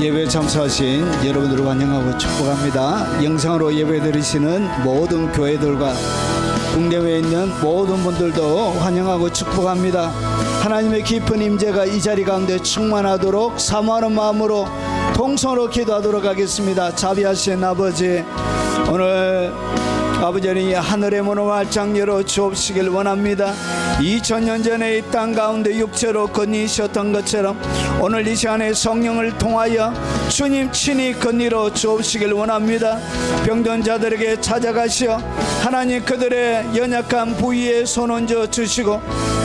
예배에 참석하신 여러분들을 환영하고 축복합니다. 영상으로 예배 드리시는 모든 교회들과 국내외에 있는 모든 분들도 환영하고 축복합니다. 하나님의 깊은 임재가 이 자리 가운데 충만하도록 사모하는 마음으로 통성으로 기도하도록 하겠습니다. 자비하신 아버지, 오늘 아버지는 하늘의 문을 활짝 열어 주옵시길 원합니다. 2000년 전에 이 땅 가운데 육체로 건니셨던 것처럼 오늘 이 시간에 성령을 통하여 주님 친히 건니러 주옵시길 원합니다. 병든 자들에게 찾아가시어 하나님 그들의 연약한 부위에 손 얹어 주시고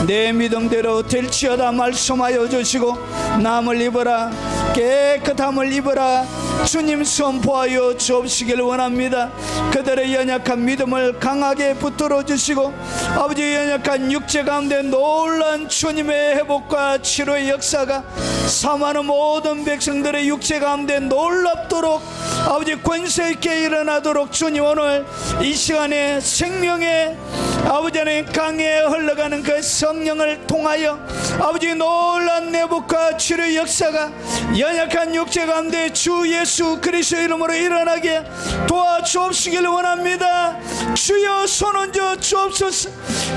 내 믿음대로 될지어다 말씀하여 주시고 남을 입어라, 깨끗함을 입어라 주님 선포하여 주옵시길 원합니다. 그들의 연약한 믿음을 강하게 붙들어 주시고 아버지의 연약한 육체 가운데 놀란 주님의 회복과 치료의 역사가 사모하는 모든 백성들의 육체 가운데 놀랍도록 아버지 권세 있게 일어나도록 주님 오늘 이 시간에 생명의 아버지 안에 강에 흘러가는 그 성령을 통하여 아버지 놀란 회복과 치료의 역사가 연약한 육체 가운데 주 예수 그리스도 이름으로 일어나게 도와주옵시길 원합니다. 주여 손 얹어 주옵소서.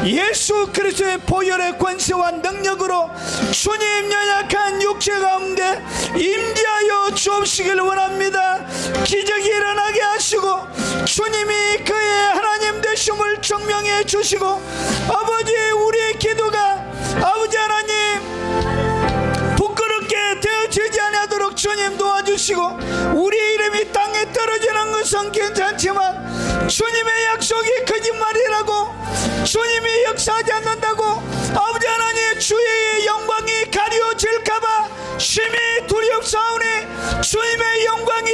예수 그리스도의 보혈의 권세와 능력으로 주님 연약한 육체 가운데 임재하여 주옵시길 원합니다. 기적이 일어나게 하시고 주님이 그의 하나님 되심을 증명해 주시고 아버지 우리의 기도가 아버지 하나님 부끄럽게 되어지지 않도록 주님 도와주시고 우리 이름이 땅에 떨어지는 것은 괜찮지만 주님의 약속이 거짓말이라고 주님이 역사하지 않는다고 아버지 하나님 주의 영광이 가려질까봐 심히 두렵사오니 주님의 영광이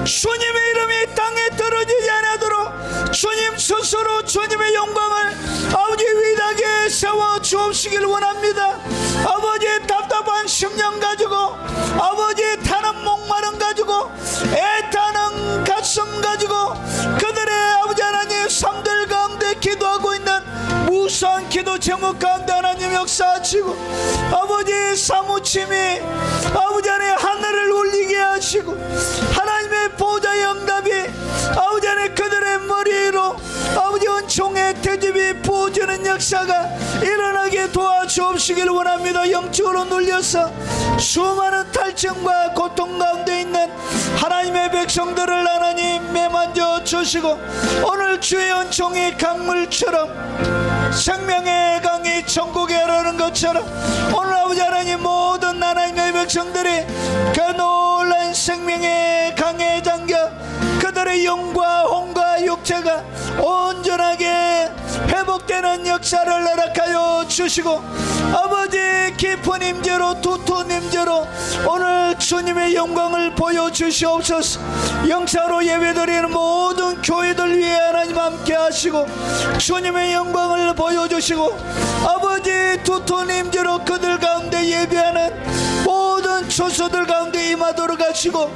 주님의 이름이 땅에 떨어지지 않도록 주님 스스로 주님의 영광을 아버지 위대하게 세워 주옵시길 원합니다. 아버지 답답한 심령 가지고 아버지 타는 목마름 가지고 애타는 가슴 가지고 그들의 아버지 하나님 삶들 가운데 기도하고 있는 무수한 기도 제목 가운데 하나님 역사하시고 아버지 사무침이 아버지 안에 하늘을 울리게 하시고 하나님의 보좌의 응답이 아버지 안에 그들의 머리로 아버지 은총의 대접이 부어주는 역사가 일어나게 도와주옵시길 원합니다. 영적으로 눌려서 수많은 탈증과 고통 가운데 있는 하나님의 백성들을 하나님 매만져 주시고 오늘 주의 은총이 강물처럼 생명의 강이 천국에 흐르는 것처럼 오늘 아버지 하나님 모든 하나님의 백성들이 그 놀란 생명의 강에 잠겨 그들의 영과 혼과 육체가 온전하게 회복되는 역사를 허락하여 주시고 아버지 깊은 임재로 두터운 임재로 오늘 주님의 영광을 보여주시옵소서. 영사로 예배드리는 모든 교회들 위해 하나님 함께 하시고 주님의 영광을 보여주시고 아버지 두터운 임재로 그들 가운데 예배하는 모든 초소들 가운데 임하도록 하시고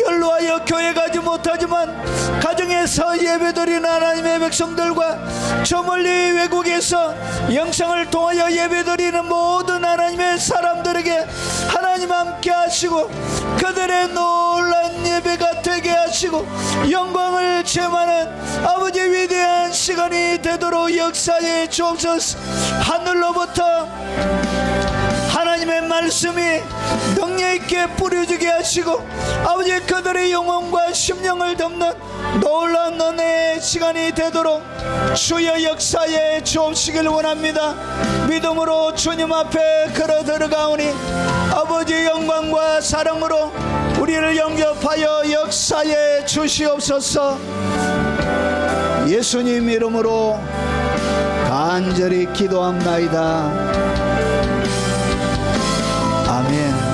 연로하여 교회 가지 못하지만 가정에서 예배드리는 하나님의 백성들과 저 멀리 외국에서 영상을 통하여 예배드리는 모든 하나님의 사람들에게 하나님 함께 하시고 그들의 놀란 예배가 되게 하시고 영광을 체험하는 아버지 위대한 시간이 되도록 역사해 주옵소서. 하늘로부터 하나님의 말씀이 능력 있게 뿌려지게 하시고 아버지 그들의 영혼과 심령을 덮는 놀라운 은혜의 시간이 되도록 주의 역사에 주옵시길 원합니다. 믿음으로 주님 앞에 걸어 들어가오니 아버지 영광과 사랑으로 우리를 영접하여 역사에 주시옵소서. 예수님 이름으로 간절히 기도합나이다. 아멘.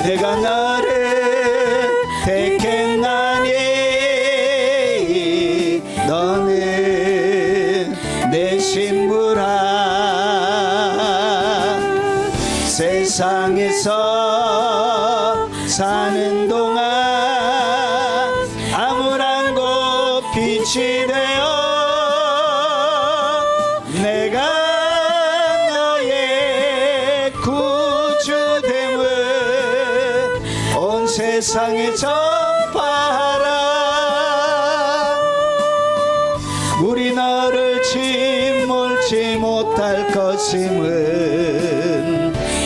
내가 나를 택했나 빛이 되어 내가 너의 구주됨을 온 세상에 전파하라. 우리 너를 짓물지 못할 것임은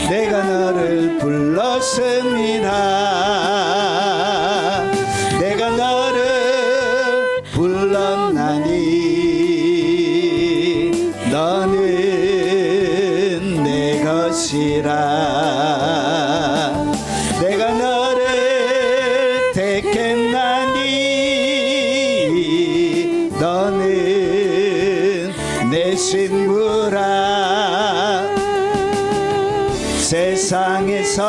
내가 너를 불렀습니다. 내가 너를 불렀나니 너는 내 것이라. 내가 너를 택했나니 너는 내 신부라. 세상에서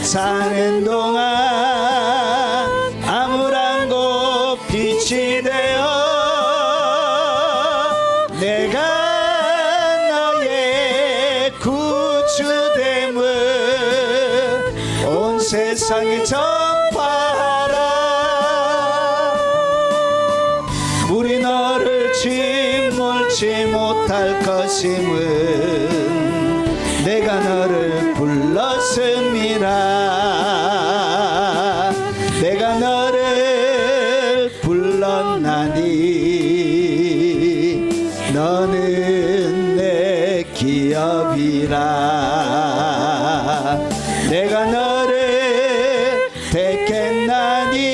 사는 동안 아무런 곳 빛이 되어 내가 너의 구주됨을 온 세상에 전파하라. 우리 너를 짓물지 못할 것임은 내가 너를 불렀습니다. 내가 너를 불렀나니 너는 내 기업이라. 내가 너를 택했나니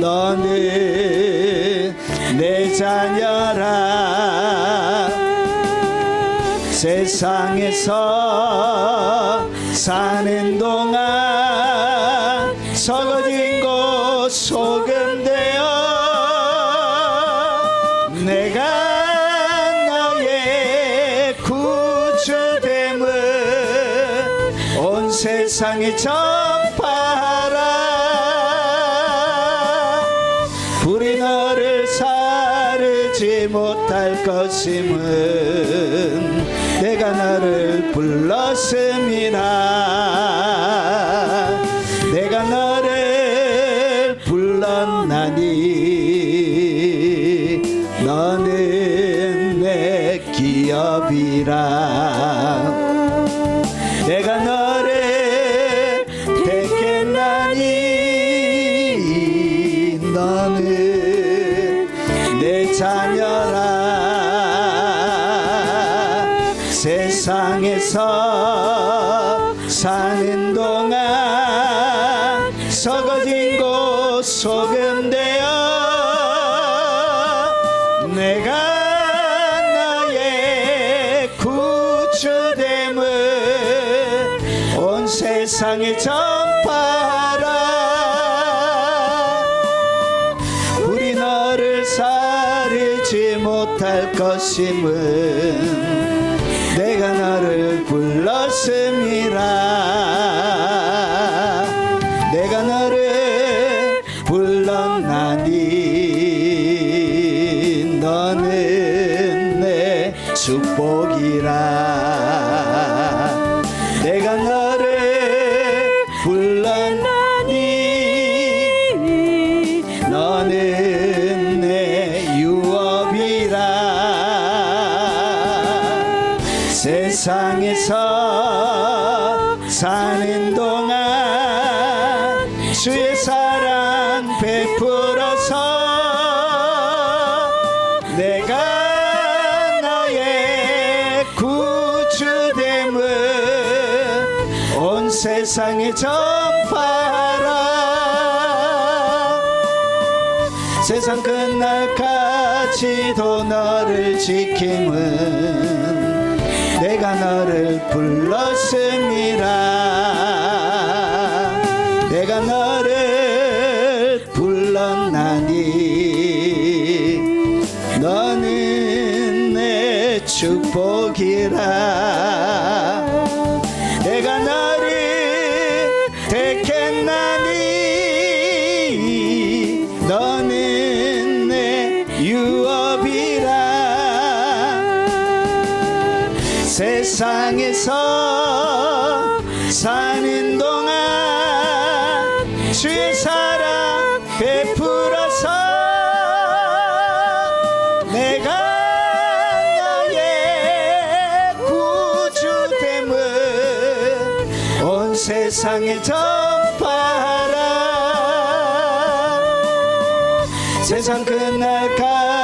너는 내 자녀라. 세상에서 사는 동안 썩어진 곳 소금 되어 내가 너의 구주됨을 온 세상에 전파하라. 불이 너를 사르지 못할 것임은 내가 너를 불렀습니다. 내가 너를 불렀나니 너는 내 기업이라. 내가 너를 택했나니 너는 내 자녀라. 세상에서 사는 동안 썩어진 곳 소금 되어 내가 너의 구주됨을 온 세상에 전파하라. 우리 너를 사르지 못할 것임은 내가 너를 불렀습니다. 내가 너를 불렀나니 너는 내 축복이라. 내가 너를 불렀나니 너는 내 유업이라. 세상에서 사는 동안 주의 사랑 베풀어서 내가 너의 구주됨을 온 세상에 전파하라. 세상 끝날까지도 너를 지킴은 내가 너를 불렀습니다. 내가 너를 불렀나니 너는 내 축복이라. 내가 너를 택했나니 너는 내 유업이라. 세상에서 사는 동안 주의 사랑 베풀어서 내가 나의 구주됨을 온 세상에 전파하라. 세상 끝날까지도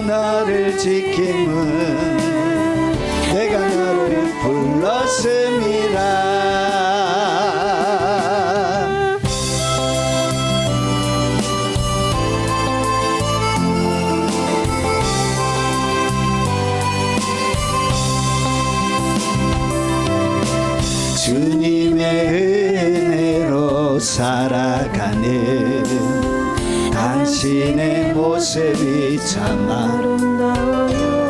너를 지킴은 내가 너를 불렀음이라. 주님의 은혜로 살아가는 당신의 모습이 참 아름다워요.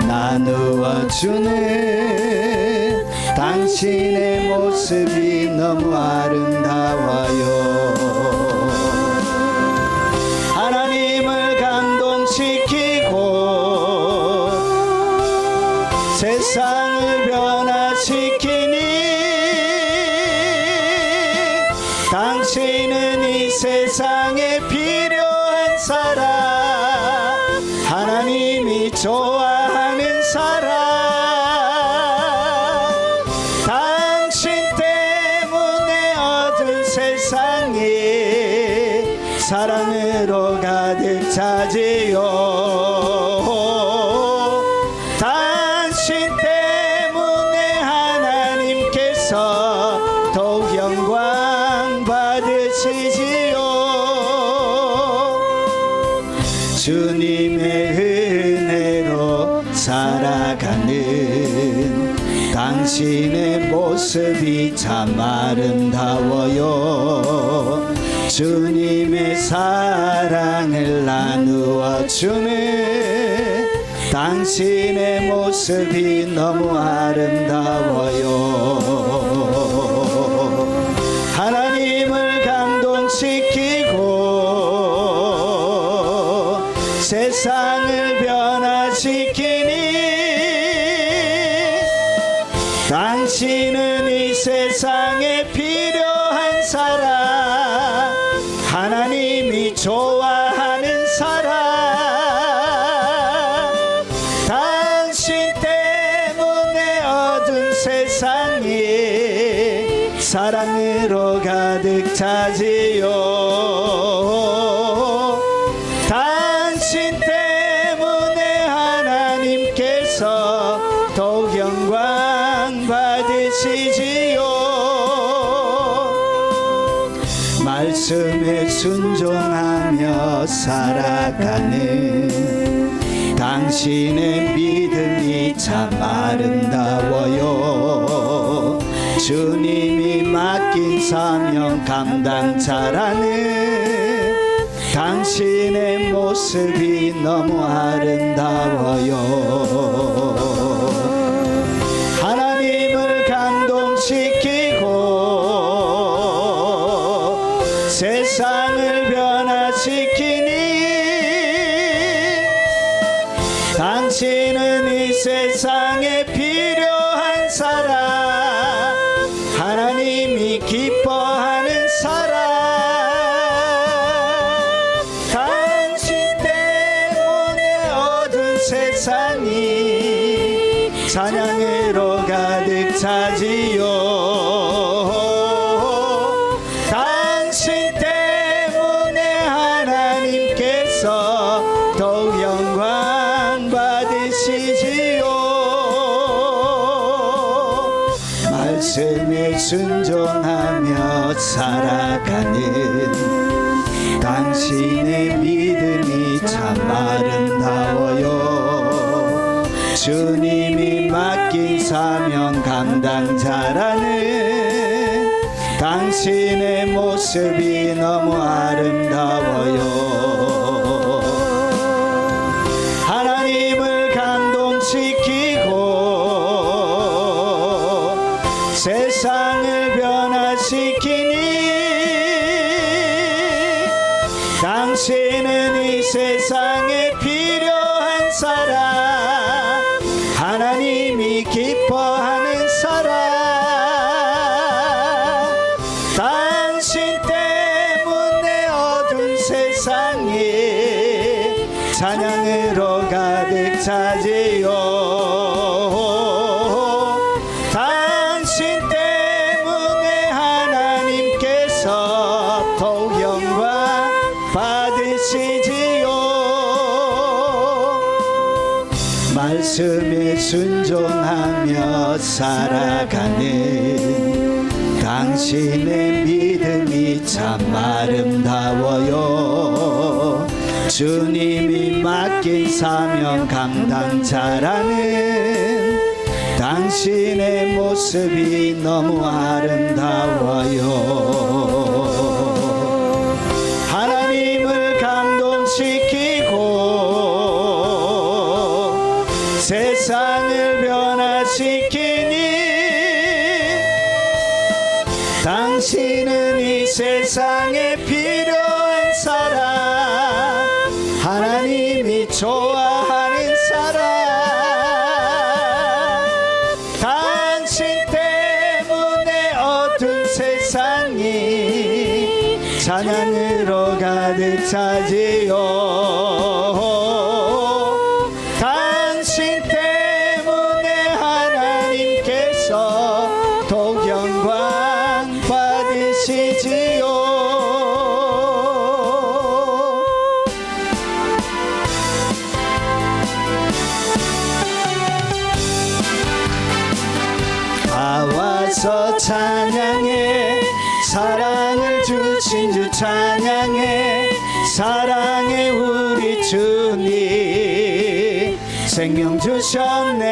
나누어주는 당신의 모습이 너무 아름다워요. 하나님을 감동시키고 세상을 변화시키니 당신은 이 세상에 필요한 사람, 하나님이 좋아하는 사람, 당신 때문에 어두운 세상이 사랑으로 가득 차지요. 당신 때문에 하나님께서 더욱 영광 받으시지요. 주님의 은혜로 살아가는 당신의 모습이 참 아름다워요. 주님의 사랑을 나누어 주는 당신의 모습이 너무 아름다워요. 하나님을 감동시키고 세상을 변화시키니 당신은 이 세상에 필요한 사람, 하나님이 좋아하는 사람, 당신 때문에 어두운 세상이 사랑으로 가득 차지요. 당신 때문에 하나님께서 더욱 영광 받으시지요. 말씀에 순종하며 살아가는 당신의 믿음이 참 아름다워요. 주님이 맡긴 사명 감당자라는 당신의 모습이 너무 아름다워요. 하나님을 감동시키고 세상을 변화시키니 당신은 이 세상에 필요한 사람, 하나님이 기뻐하는 사람, 당신 때문에 어두운 세상이 찬양으로 가득 차지요. 당신 때문에 하나님께서 더욱 영광 받으시지요. 말씀에 순종하며 살아가는 당신의 믿음이 참 아름다워요. 주님이 맡긴 사명 감당자라는 당신의 모습이 너무 아름다워요. 하나님을 감동시키고 세상을 변화시키니 당신은 이 세상에 필요한 사람, 하나님이 기뻐하는 사람, 말씀에 순종하며 살아가는 당신의 믿음이 참 아름다워요. 주님이 맡긴 사명 감당 잘하는 당신의 모습이 너무 아름다워요. 하나님을 감동시키고 세상을 변화시키니 당신은 이 세상에 필요한 사람, 하나님이 좋아하는 사람, 당신 때문에 어두운 세상이 찬양으로 가득 차지요. 당신 때문에 하나님께서 동영광 받으시지요. 다 와서 찬양해, 사랑을 주신 주 찬양해, 사랑해 우리 주님 생명 주셨네.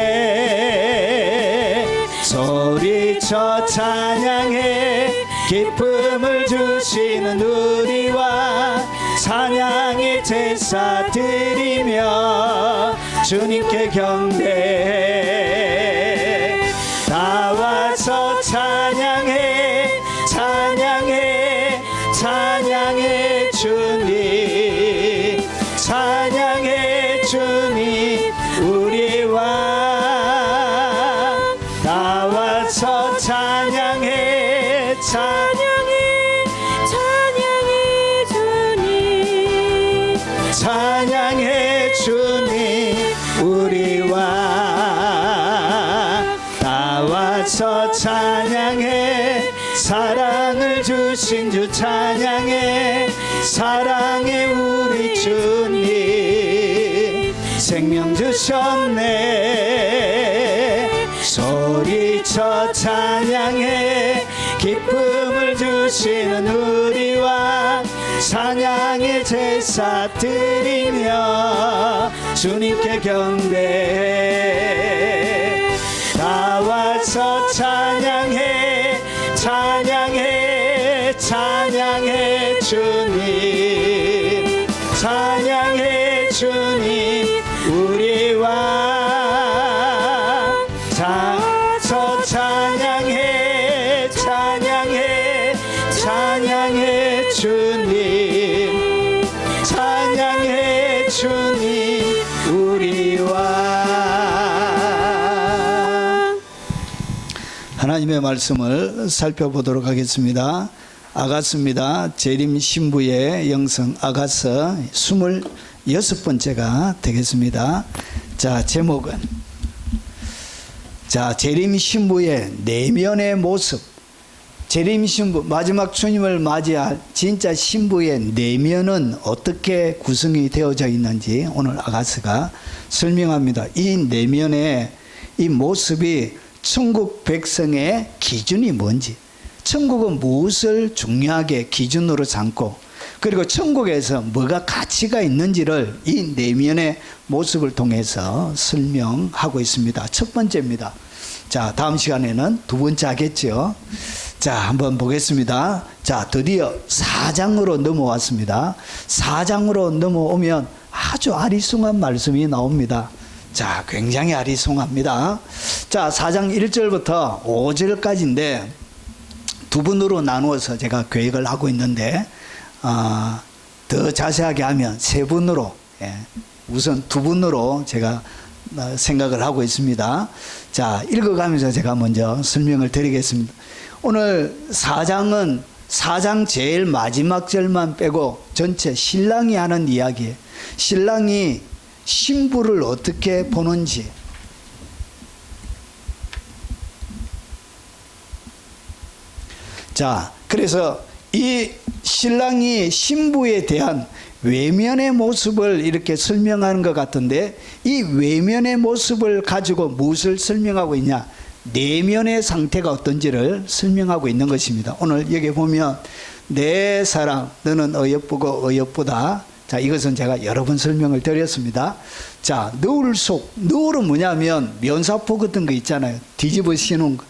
소리쳐 찬양해, 기쁨을 주시는 우리와 찬양의 제사 드리며 주님께 경배해. 나와서 찬양해, 찬양해, 찬양해 주님, 찬양해 주님 우리와 나와서 찬양해, 찬양해, 찬양해 주님, 찬양해 주님 우리와 나와서 찬양해, 사랑을 주신 주 찬양해, 사랑해 우리 주님 생명 주셨네. 소리쳐 찬양해, 기쁨을 주시는 우리와 찬양의 제사 드리며 주님께 경배해. 나와서 찬양해, 찬양해, 찬양해 주님, 찬양해 주님 우리와 자서 찬양해, 찬양해, 찬양해 주님, 찬양해 주님 우리와. 하나님의 말씀을 살펴보도록 하겠습니다. 아가스입니다. 재림 신부의 영성 아가서 26번째가 되겠습니다. 자, 제목은 재림 신부의 내면의 모습. 재림 신부, 마지막 주님을 맞이할 진짜 신부의 내면은 어떻게 구성이 되어져 있는지 오늘 아가스가 설명합니다. 이 내면의 이 모습이 천국 백성의 기준이 뭔지, 천국은 무엇을 중요하게 기준으로 삼고, 그리고 천국에서 뭐가 가치가 있는지를 이 내면의 모습을 통해서 설명하고 있습니다. 첫 번째입니다. 자, 다음 시간에는 두 번째 하겠죠. 자, 한번 보겠습니다. 자, 드디어 4장으로 넘어왔습니다. 4장으로 넘어오면 아주 아리송한 말씀이 나옵니다. 자, 굉장히 아리송합니다. 자, 4장 1절부터 5절까지인데 두 분으로 나누어서 제가 계획을 하고 있는데 더 자세하게 하면 세 분으로, 우선 두 분으로 제가 생각을 하고 있습니다. 자, 읽어가면서 제가 먼저 설명을 드리겠습니다. 오늘 4장은 4장 제일 마지막 절만 빼고 전체 신랑이 하는 이야기예요. 신랑이 신부를 어떻게 보는지, 자, 그래서 이 신랑이 신부에 대한 외면의 모습을 이렇게 설명하는 것 같은데, 이 외면의 모습을 가지고 무엇을 설명하고 있냐? 내면의 상태가 어떤지를 설명하고 있는 것입니다. 오늘 여기 보면 내 사랑 너는 어여쁘고 어여쁘다. 자, 이것은 제가 여러 번 설명을 드렸습니다. 자, 너울 속, 너울은 뭐냐면 면사포 같은 거 있잖아요. 뒤집어 씌우는 거.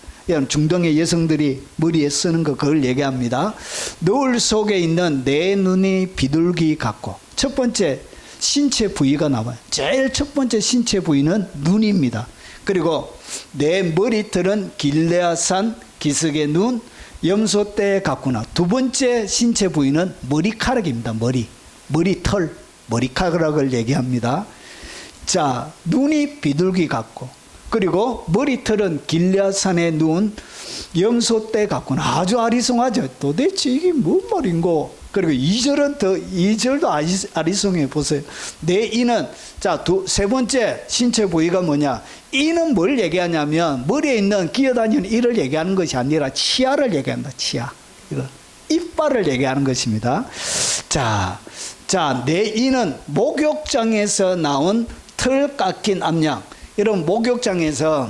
중동의 여성들이 머리에 쓰는 거, 그걸 얘기합니다. 너울 속에 있는 내 눈이 비둘기 같고, 첫 번째 신체 부위가 나와요. 제일 첫 번째 신체 부위는 눈입니다. 그리고 내 머리털은 길레앗산 기슭의 눈, 염소떼 같구나. 두 번째 신체 부위는 머리카락입니다. 머리털, 머리카락을 얘기합니다. 자, 눈이 비둘기 같고, 그리고 머리털은 길레앗산의 눈, 염소떼 같구나. 아주 아리송하죠. 도대체 이게 뭔 말인고. 그리고 2절도 아리송해 보세요. 내 이는, 자, 세 번째 신체 부위가 뭐냐? 이는 뭘 얘기하냐면 머리에 있는 기어다니는 이를 얘기하는 것이 아니라 치아를 얘기한다. 치아. 이거 이빨을 얘기하는 것입니다. 자, 내 이는 목욕장에서 나온 털 깎인 암양. 여러분, 목욕장에서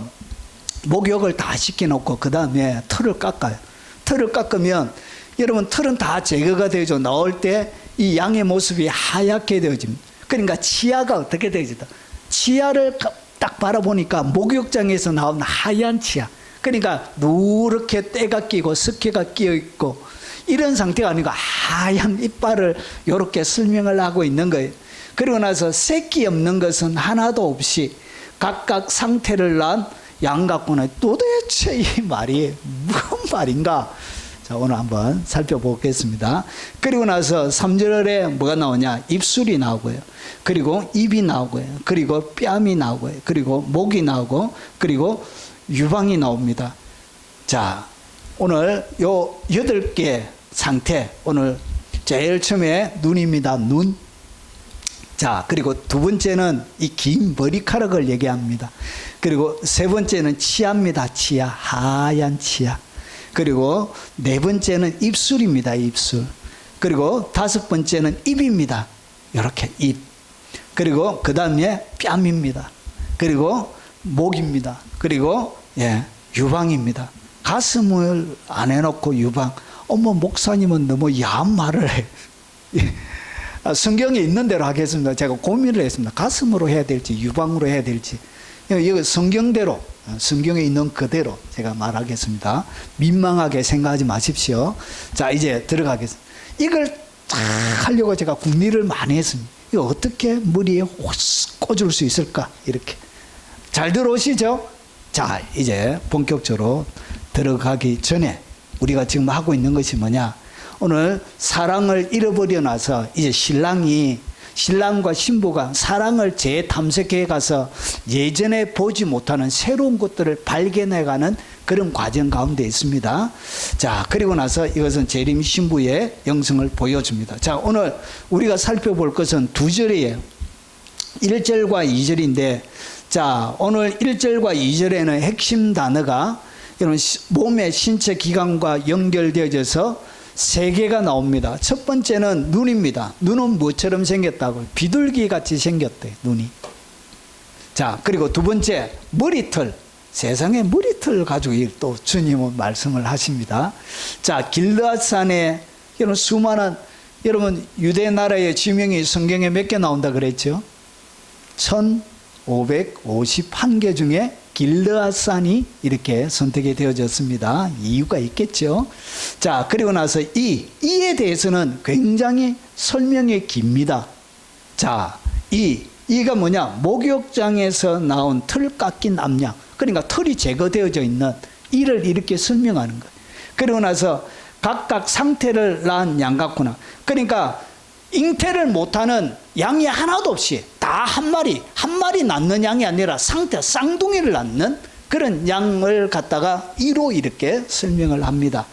목욕을 다 시켜놓고 그 다음에 털을 깎아요. 털을 깎으면 여러분, 털은 다 제거가 되죠. 나올 때 이 양의 모습이 하얗게 되어집니다. 그러니까 치아가 어떻게 되어진다? 치아를 딱 바라보니까 목욕장에서 나온 하얀 치아. 그러니까 누렇게 때가 끼고 스케가 끼어 있고 이런 상태가 아니고 하얀 이빨을 이렇게 설명을 하고 있는 거예요. 그리고 나서 새끼 없는 것은 하나도 없이 각각 상태를 낳은 양 같구나. 도대체 이 말이 무슨 말인가? 자, 오늘 한번 살펴보겠습니다. 그리고 나서 3절에 뭐가 나오냐? 입술이 나오고요. 그리고 입이 나오고요. 그리고 뺨이 나오고요. 그리고 목이 나오고, 그리고 유방이 나옵니다. 자, 오늘 요 8개 상태, 오늘 제일 처음에 눈입니다. 눈. 자, 그리고 두 번째는 이 긴 머리카락을 얘기합니다. 그리고 세 번째는 치아입니다. 치아, 하얀 치아. 그리고 네 번째는 입술입니다. 입술. 그리고 다섯 번째는 입입니다. 이렇게 입. 그리고 그 다음에 뺨입니다. 그리고 목입니다. 그리고 유방입니다. 가슴을 안 해놓고 유방. 어머, 목사님은 너무 야한 말을 해. 성경에 있는 대로 하겠습니다. 제가 고민을 했습니다. 가슴으로 해야 될지 유방으로 해야 될지. 이거 성경대로, 성경에 있는 그대로 제가 말하겠습니다. 민망하게 생각하지 마십시오. 자, 이제 들어가겠습니다. 이걸 다 하려고 제가 궁리를 많이 했습니다. 이거 어떻게 머리에 꽂을 수 있을까? 이렇게. 잘 들어오시죠? 자, 이제 본격적으로 들어가기 전에 우리가 지금 하고 있는 것이 뭐냐? 오늘 사랑을 잃어버려 놔서 이제 신랑과 신부가 사랑을 재탐색해 가서 예전에 보지 못하는 새로운 것들을 발견해가는 그런 과정 가운데 있습니다. 자, 그리고 나서 이것은 재림 신부의 영성을 보여줍니다. 자, 오늘 우리가 살펴볼 것은 두 절이에요. 1절과 2절인데, 자, 오늘 1절과 2절에는 핵심 단어가 이런 몸의 신체 기관과 연결되어져서 세 개가 나옵니다. 첫 번째는 눈입니다. 눈은 뭐처럼 생겼다고? 비둘기 같이 생겼대, 눈이. 자, 그리고 두 번째, 머리털. 세상에 머리털 가지고 또 주님은 말씀을 하십니다. 자, 길르앗산에 이런 수많은, 여러분, 유대 나라의 지명이 성경에 몇 개 나온다 그랬죠? 1551개 중에 길르앗산이 이렇게 선택이 되어졌습니다. 이유가 있겠죠. 자, 그리고 나서 이에 대해서는 굉장히 설명이 깁니다. 자, 이가 뭐냐? 목욕장에서 나온 털 깎인 암양. 그러니까 털이 제거되어져 있는 이를 이렇게 설명하는 거예요. 그리고 나서 각각 상태를 낳은 양 같구나. 그러니까 잉태를 못하는 양이 하나도 없이 다 한 마리 낳는 양이 아니라 쌍둥이를 낳는 그런 양을 갖다가 이로 이렇게 설명을 합니다.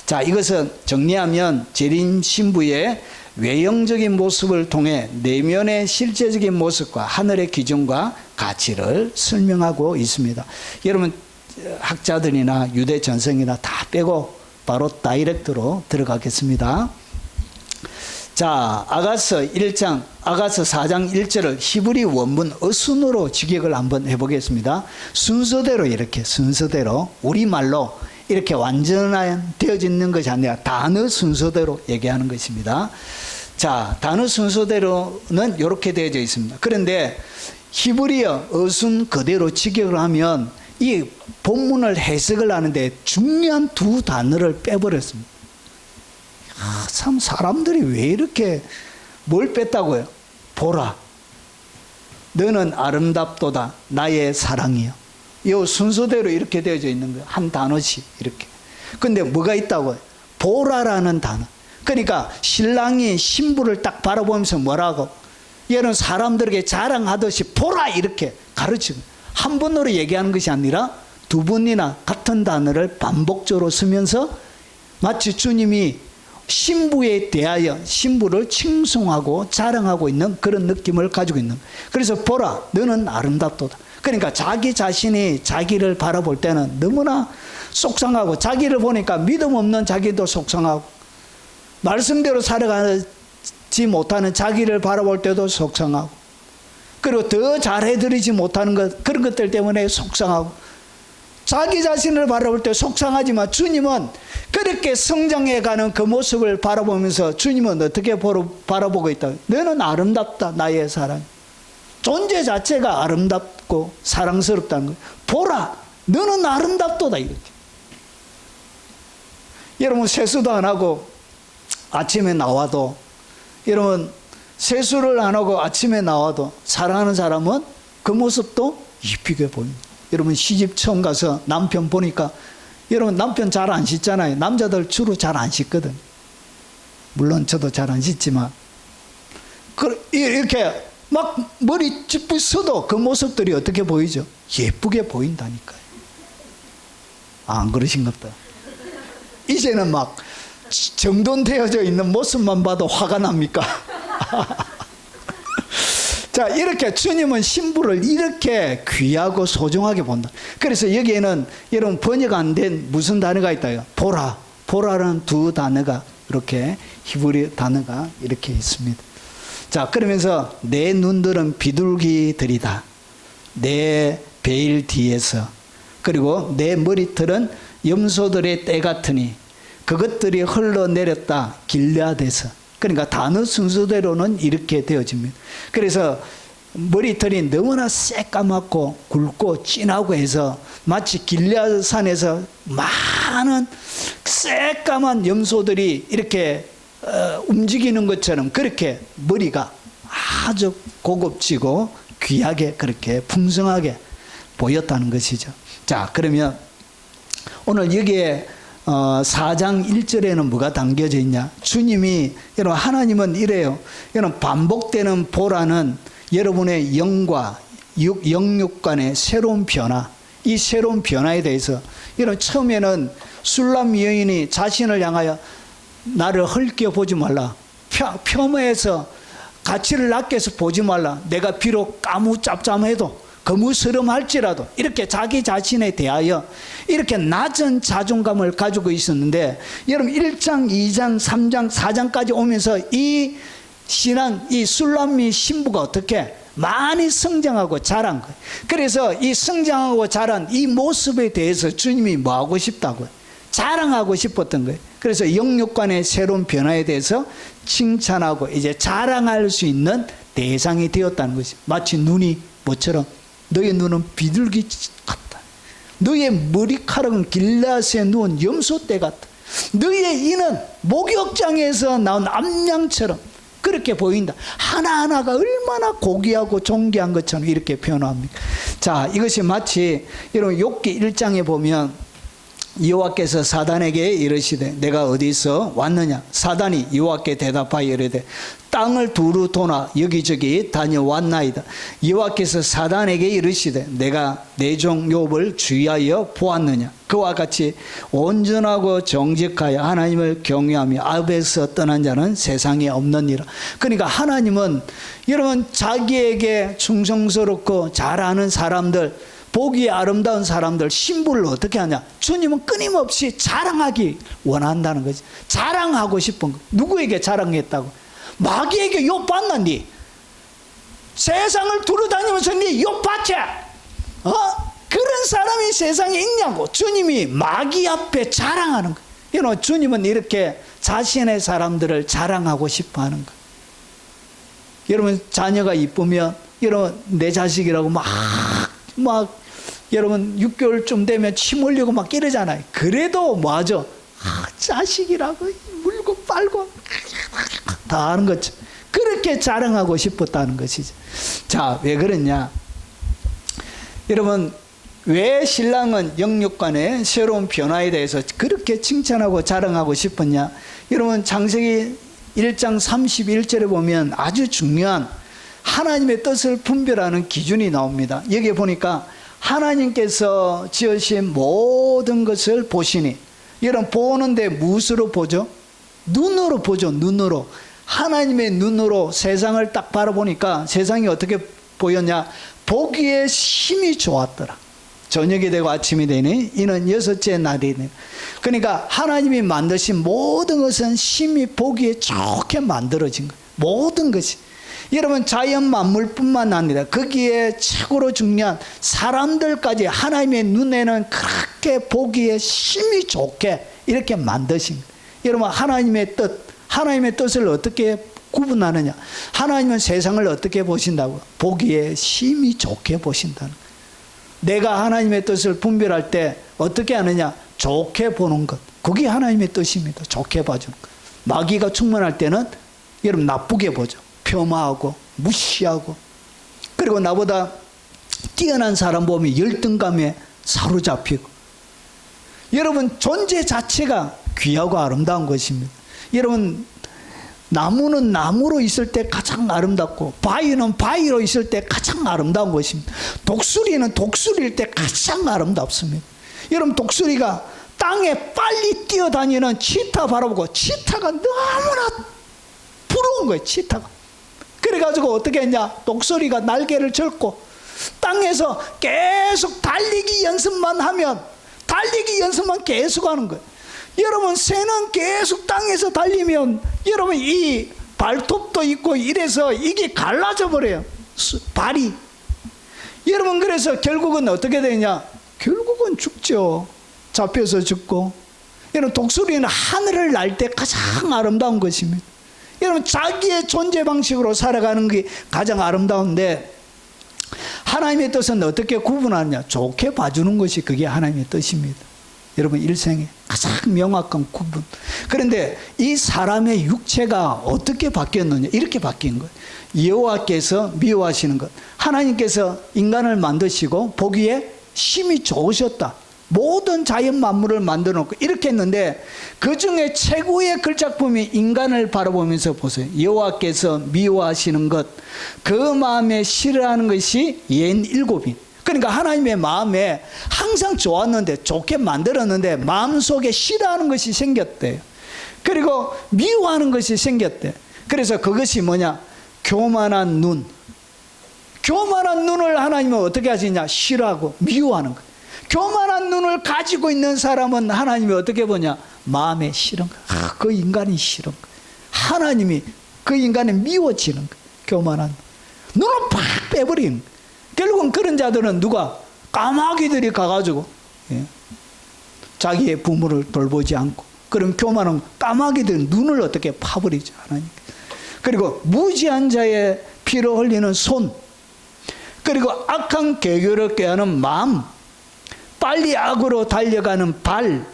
자, 이것은 정리하면 재림 신부의 외형적인 모습을 통해 내면의 실제적인 모습과 하늘의 기준과 가치를 설명하고 있습니다. 여러분, 학자들이나 유대 전성이나 다 빼고 바로 다이렉트로 들어가겠습니다. 자, 아가서 4장 1절을 히브리 원문 어순으로 직역을 한번 해보겠습니다. 순서대로 이렇게 순서대로 우리말로 이렇게 완전한 되어져 있는 것이 아니라 단어 순서대로 얘기하는 것입니다. 자, 단어 순서대로는 이렇게 되어져 있습니다. 그런데 히브리어 어순 그대로 직역을 하면 이 본문을 해석을 하는데 중요한 두 단어를 빼버렸습니다. 참 사람들이 왜 이렇게 뭘 뺐다고요? 보라, 너는 아름답도다 나의 사랑이요. 이 순서대로 이렇게 되어져 있는 거예요. 한 단어씩 이렇게. 근데 뭐가 있다고요? 보라라는 단어. 그러니까 신랑이 신부를 딱 바라보면서 뭐라고? 얘는 사람들에게 자랑하듯이 보라 이렇게 가르치고, 한 번으로 얘기하는 것이 아니라 두 번이나 같은 단어를 반복적으로 쓰면서 마치 주님이 신부에 대하여 신부를 칭송하고 자랑하고 있는 그런 느낌을 가지고 있는. 그래서 보라, 너는 아름답도다. 그러니까 자기 자신이 자기를 바라볼 때는 너무나 속상하고, 자기를 보니까 믿음 없는 자기도 속상하고, 말씀대로 살아가지 못하는 자기를 바라볼 때도 속상하고, 그리고 더 잘해드리지 못하는 것, 그런 것들 때문에 속상하고, 자기 자신을 바라볼 때 속상하지만 주님은 그렇게 성장해가는 그 모습을 바라보면서 주님은 어떻게 바라보고 있다? 너는 아름답다 나의 사랑. 존재 자체가 아름답고 사랑스럽다는 거예요. 보라, 너는 아름답도다 이렇게. 여러분 세수도 안 하고 아침에 나와도, 여러분 세수를 안 하고 아침에 나와도 사랑하는 사람은 그 모습도 이쁘게 보입니다. 여러분 시집 처음 가서 남편 보니까, 여러분 남편 잘 안 씻잖아요. 남자들 주로 잘 안 씻거든. 물론 저도 잘 안 씻지만 이렇게 막 머리 찌뿌 써도 그 모습들이 어떻게 보이죠? 예쁘게 보인다니까요. 안 그러신갑다. 이제는 막 정돈되어져 있는 모습만 봐도 화가 납니까? 자, 이렇게 주님은 신부를 이렇게 귀하고 소중하게 본다. 그래서 여기에는 여러분 번역 안 된 무슨 단어가 있다요? 보라, 보라라는 두 단어가, 이렇게 히브리 단어가 이렇게 있습니다. 자, 그러면서 내 눈들은 비둘기들이다. 내 베일 뒤에서. 그리고 내 머리털은 염소들의 때 같으니 그것들이 흘러내렸다 길르앗에서. 그러니까 단어 순서대로는 이렇게 되어집니다. 그래서 머리털이 너무나 새까맣고 굵고 진하고 해서 마치 길르앗산에서 많은 새까만 염소들이 이렇게 움직이는 것처럼 그렇게 머리가 아주 고급지고 귀하게 그렇게 풍성하게 보였다는 것이죠. 자, 그러면 오늘 여기에 4장 1절에는 뭐가 담겨져 있냐? 주님이, 여러분 하나님은 이래요. 여러분 반복되는 보라는 여러분의 영과 영육간의 새로운 변화, 이 새로운 변화에 대해서, 여러분 처음에는 술람 여인이 자신을 향하여 나를 헐겨 보지 말라, 폄하해서 가치를 낮게 해서 보지 말라, 내가 비록 까무잡잡해도 거무스름할지라도, 이렇게 자기 자신에 대하여 이렇게 낮은 자존감을 가지고 있었는데, 여러분 1장, 2장, 3장, 4장까지 오면서 이 신앙, 이 술람미 신부가 어떻게 많이 성장하고 자란 거예요. 그래서 이 성장하고 자란 이 모습에 대해서 주님이 뭐 하고 싶다고요? 자랑하고 싶었던 거예요. 그래서 영육간의 새로운 변화에 대해서 칭찬하고 이제 자랑할 수 있는 대상이 되었다는 것이, 마치 눈이 뭐처럼, 너의 눈은 비둘기 같다. 너의 머리카락은 길르앗에 누운 염소떼 같다. 너의 이는 목욕장에서 나온 암양처럼 그렇게 보인다. 하나하나가 얼마나 고귀하고 존귀한 것처럼 이렇게 표현합니다. 자, 이것이 마치 여러분 욥기 1장에 보면 여호와께서 사단에게 이르시되 내가 어디서 왔느냐? 사단이 여호와께 대답하여 이르되 땅을 두루 도나 여기저기 다녀왔나이다. 여호와께서 사단에게 이르시되 내가 내 종 욥을 주의하여 보았느냐? 그와 같이 온전하고 정직하여 하나님을 경외하며 앞에서 떠난 자는 세상에 없느니라. 그러니까 하나님은 여러분 자기에게 충성스럽고 잘하는 사람들, 보기에 아름다운 사람들, 신부를 어떻게 하냐? 주님은 끊임없이 자랑하기 원한다는 거지. 자랑하고 싶은 거. 누구에게 자랑했다고? 마귀에게 욕 받나 니? 세상을 두루다니면서 니 욕 받지? 그런 사람이 세상에 있냐고. 주님이 마귀 앞에 자랑하는 거예요. 주님은 이렇게 자신의 사람들을 자랑하고 싶어 하는 거예요. 여러분 자녀가 이쁘면 여러분 내 자식이라고 막 여러분 6개월쯤 되면 침 흘리고 막 이러잖아요. 그래도 뭐하죠? 자식이라고 물고 빨고 다 하는 거죠. 그렇게 자랑하고 싶었다는 것이죠. 자, 왜 그랬냐? 여러분 왜 신랑은 영육간의 새로운 변화에 대해서 그렇게 칭찬하고 자랑하고 싶었냐? 여러분 창세기 1장 31절에 보면 아주 중요한 하나님의 뜻을 분별하는 기준이 나옵니다. 여기 보니까 하나님께서 지으신 모든 것을 보시니, 여러분 보는데 무엇으로 보죠? 눈으로 보죠. 눈으로. 하나님의 눈으로 세상을 딱 바라보니까 세상이 어떻게 보였냐? 보기에 심히 좋았더라. 저녁이 되고 아침이 되니 이는 6째 날이네. 그러니까 하나님이 만드신 모든 것은 심히 보기에 좋게 만들어진 거예요. 모든 것이. 여러분 자연 만물뿐만 아니라 거기에 최고로 중요한 사람들까지 하나님의 눈에는 그렇게 보기에 심히 좋게 이렇게 만드신 거예요. 여러분 하나님의 뜻을 어떻게 구분하느냐? 하나님은 세상을 어떻게 보신다고? 보기에 심히 좋게 보신다는 거예요. 내가 하나님의 뜻을 분별할 때 어떻게 하느냐? 좋게 보는 것. 그게 하나님의 뜻입니다. 좋게 봐주는 것. 마귀가 충만할 때는 여러분 나쁘게 보죠. 폄하하고 무시하고, 그리고 나보다 뛰어난 사람 보면 열등감에 사로잡히고. 여러분 존재 자체가 귀하고 아름다운 것입니다. 여러분 나무는 나무로 있을 때 가장 아름답고 바위는 바위로 있을 때 가장 아름다운 것입니다. 독수리는 독수리일 때 가장 아름답습니다. 여러분 독수리가 땅에 빨리 뛰어다니는 치타 바라보고 치타가 너무나 부러운 거예요. 치타가. 그래가지고 어떻게 했냐? 독수리가 날개를 절고 땅에서 계속 달리기 연습만 계속 하는 거예요. 여러분 새는 계속 땅에서 달리면 여러분 이 발톱도 있고 이래서 이게 갈라져 버려요. 발이. 여러분 그래서 결국은 어떻게 되냐? 결국은 죽죠. 잡혀서 죽고. 여러분 독수리는 하늘을 날 때 가장 아름다운 것입니다. 여러분 자기의 존재 방식으로 살아가는 게 가장 아름다운데, 하나님의 뜻은 어떻게 구분하느냐? 좋게 봐주는 것이 그게 하나님의 뜻입니다. 여러분 일생에 가장 명확한 구분. 그런데 이 사람의 육체가 어떻게 바뀌었느냐? 이렇게 바뀐 거예요. 여호와께서 미워하시는 것. 하나님께서 인간을 만드시고 보기에 심히 좋으셨다. 모든 자연 만물을 만들어 놓고 이렇게 했는데 그 중에 최고의 걸작품이 인간을 바라보면서 보세요. 여호와께서 미워하시는 것, 그 마음에 싫어하는 것이 67인. 그러니까 하나님의 마음에 항상 좋았는데, 좋게 만들었는데 마음속에 싫어하는 것이 생겼대요. 그리고 미워하는 것이 생겼대. 그래서 그것이 뭐냐? 교만한 눈. 교만한 눈을 하나님은 어떻게 하시냐? 싫어하고 미워하는 거예요. 교만한 눈을 가지고 있는 사람은 하나님이 어떻게 보냐? 마음에 싫은 거예요. 그 인간이 싫은 거예요. 하나님이 그 인간이 미워지는 거예요. 교만한 눈을 팍 빼버리는 거예요. 결국은 그런 자들은 누가? 까마귀들이 가가지고 자기의 부모를 돌보지 않고, 그럼 교만한 까마귀들 눈을 어떻게 파버리죠, 하나님. 그리고 무지한 자의 피를 흘리는 손, 그리고 악한 계교를 꾀하는 마음, 빨리 악으로 달려가는 발,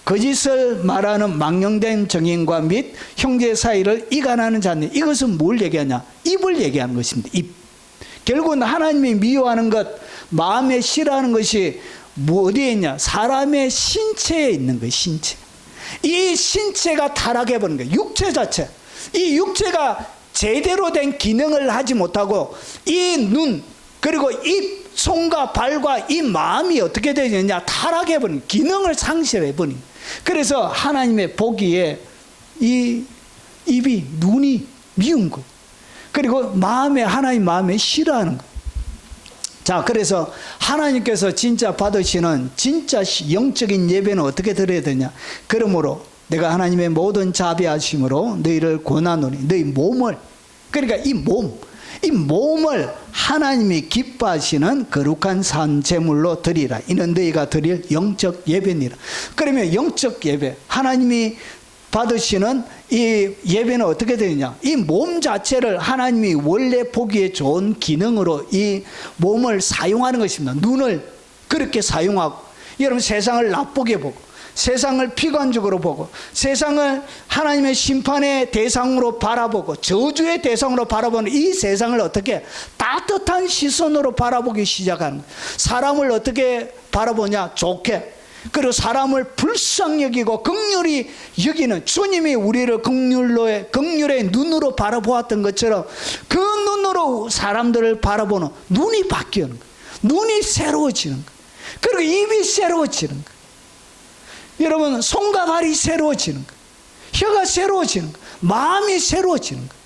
거짓을 말하는 망령된 정인과 및 형제 사이를 이간하는 자는, 이것은 뭘 얘기하냐? 입을 얘기하는 것입니다. 입. 결국은 하나님이 미워하는 것, 마음에 싫어하는 것이 어디에 있냐? 사람의 신체에 있는 거예요. 신체. 이 신체가 타락해버린 거예요. 육체 자체. 이 육체가 제대로 된 기능을 하지 못하고 이 눈, 그리고 입, 손과 발과 이 마음이 어떻게 되느냐? 타락해버린, 기능을 상실해버린. 그래서 하나님의 보기에 이 입이, 눈이 미운 거예요. 그리고 마음에, 하나님 마음에 싫어하는 거예요. 자, 그래서 하나님께서 진짜 받으시는 진짜 영적인 예배는 어떻게 드려야 되냐? 그러므로 내가 하나님의 모든 자비하심으로 너희를 권하노니 너희 몸을, 그러니까 이 몸을 하나님이 기뻐하시는 거룩한 산 제물로 드리라. 이는 너희가 드릴 영적 예배니라. 그러면 영적 예배, 하나님이 받으시는 이 예배는 어떻게 되느냐? 이 몸 자체를 하나님이 원래 보기에 좋은 기능으로 이 몸을 사용하는 것입니다. 눈을 그렇게 사용하고, 여러분 세상을 나쁘게 보고, 세상을 비관적으로 보고, 세상을 하나님의 심판의 대상으로 바라보고 저주의 대상으로 바라보는 이 세상을 어떻게 따뜻한 시선으로 바라보기 시작하는 거예요. 사람을 어떻게 바라보냐? 좋게. 그리고 사람을 불쌍히 여기고 긍휼히 여기는, 주님이 우리를 긍휼의 눈으로 바라보았던 것처럼 그 눈으로 사람들을 바라보는 눈이 바뀌는 거예요. 눈이 새로워지는 거예요. 그리고 입이 새로워지는 거예요. 여러분 손과 발이 새로워지는 거예요. 혀가 새로워지는 거예요. 마음이 새로워지는 거예요.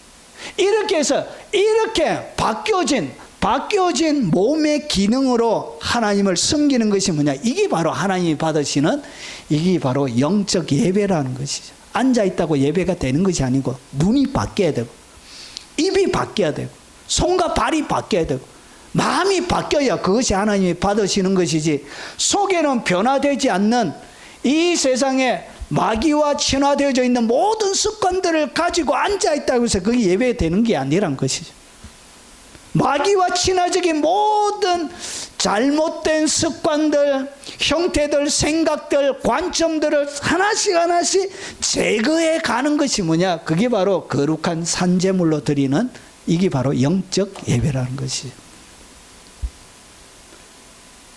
이렇게 해서 이렇게 바뀌어진 몸의 기능으로 하나님을 섬기는 것이 뭐냐? 이게 바로 하나님이 받으시는, 이게 바로 영적 예배라는 것이죠. 앉아있다고 예배가 되는 것이 아니고 눈이 바뀌어야 되고, 입이 바뀌어야 되고, 손과 발이 바뀌어야 되고, 마음이 바뀌어야 그것이 하나님이 받으시는 것이지, 속에는 변화되지 않는 이 세상에 마귀와 친화되어져 있는 모든 습관들을 가지고 앉아있다고 해서 그게 예배되는 게 아니란 것이죠. 마귀와 친화적인 모든 잘못된 습관들, 형태들, 생각들, 관점들을 하나씩 제거해 가는 것이 뭐냐? 그게 바로 거룩한 산제물로 드리는, 이게 바로 영적 예배라는 것이죠.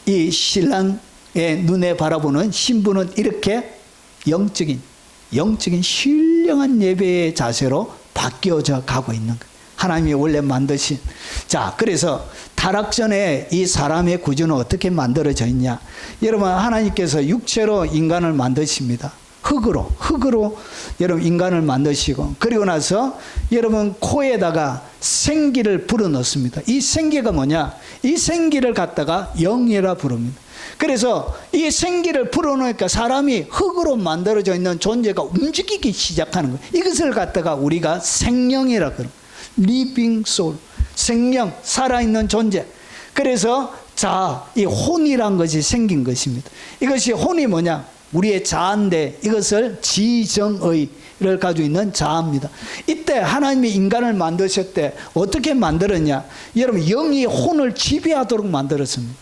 이 신랑의 눈에 바라보는 신부는 이렇게 영적인 신령한 예배의 자세로 바뀌어져 가고 있는 거예요. 하나님이 원래 만드신. 자, 그래서 타락 전에 이 사람의 구조는 어떻게 만들어져 있냐? 여러분, 하나님께서 육체로 인간을 만드십니다. 흙으로 여러분 인간을 만드시고, 그리고 나서 여러분 코에다가 생기를 불어넣습니다. 이 생기가 뭐냐? 이 생기를 갖다가 영이라 부릅니다. 그래서 이 생기를 불어넣으니까 사람이 흙으로 만들어져 있는 존재가 움직이기 시작하는 거예요. 이것을 갖다가 우리가 생명이라 그럽니다. living soul, 생명, 살아있는 존재. 그래서 이 혼이란 것이 생긴 것입니다. 이것이 혼이 뭐냐? 우리의 자아인데 이것을 지정의를 가지고 있는 자아입니다. 이때 하나님이 인간을 만드실 때 어떻게 만들었냐? 여러분, 영이 혼을 지배하도록 만들었습니다.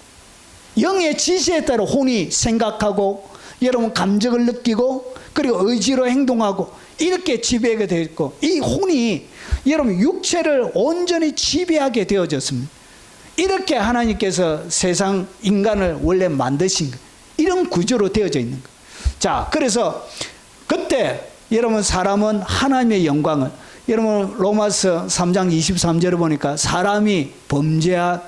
영의 지시에 따라 혼이 생각하고, 여러분 감정을 느끼고, 그리고 의지로 행동하고, 이렇게 지배하게 되어 있고, 이 혼이 여러분 육체를 온전히 지배하게 되어졌습니다. 이렇게 하나님께서 세상 인간을 원래 만드신 거예요. 이런 구조로 되어져 있는 거예요. 자, 그래서 그때 여러분 사람은 하나님의 영광을, 여러분 로마서 3장 23절을 보니까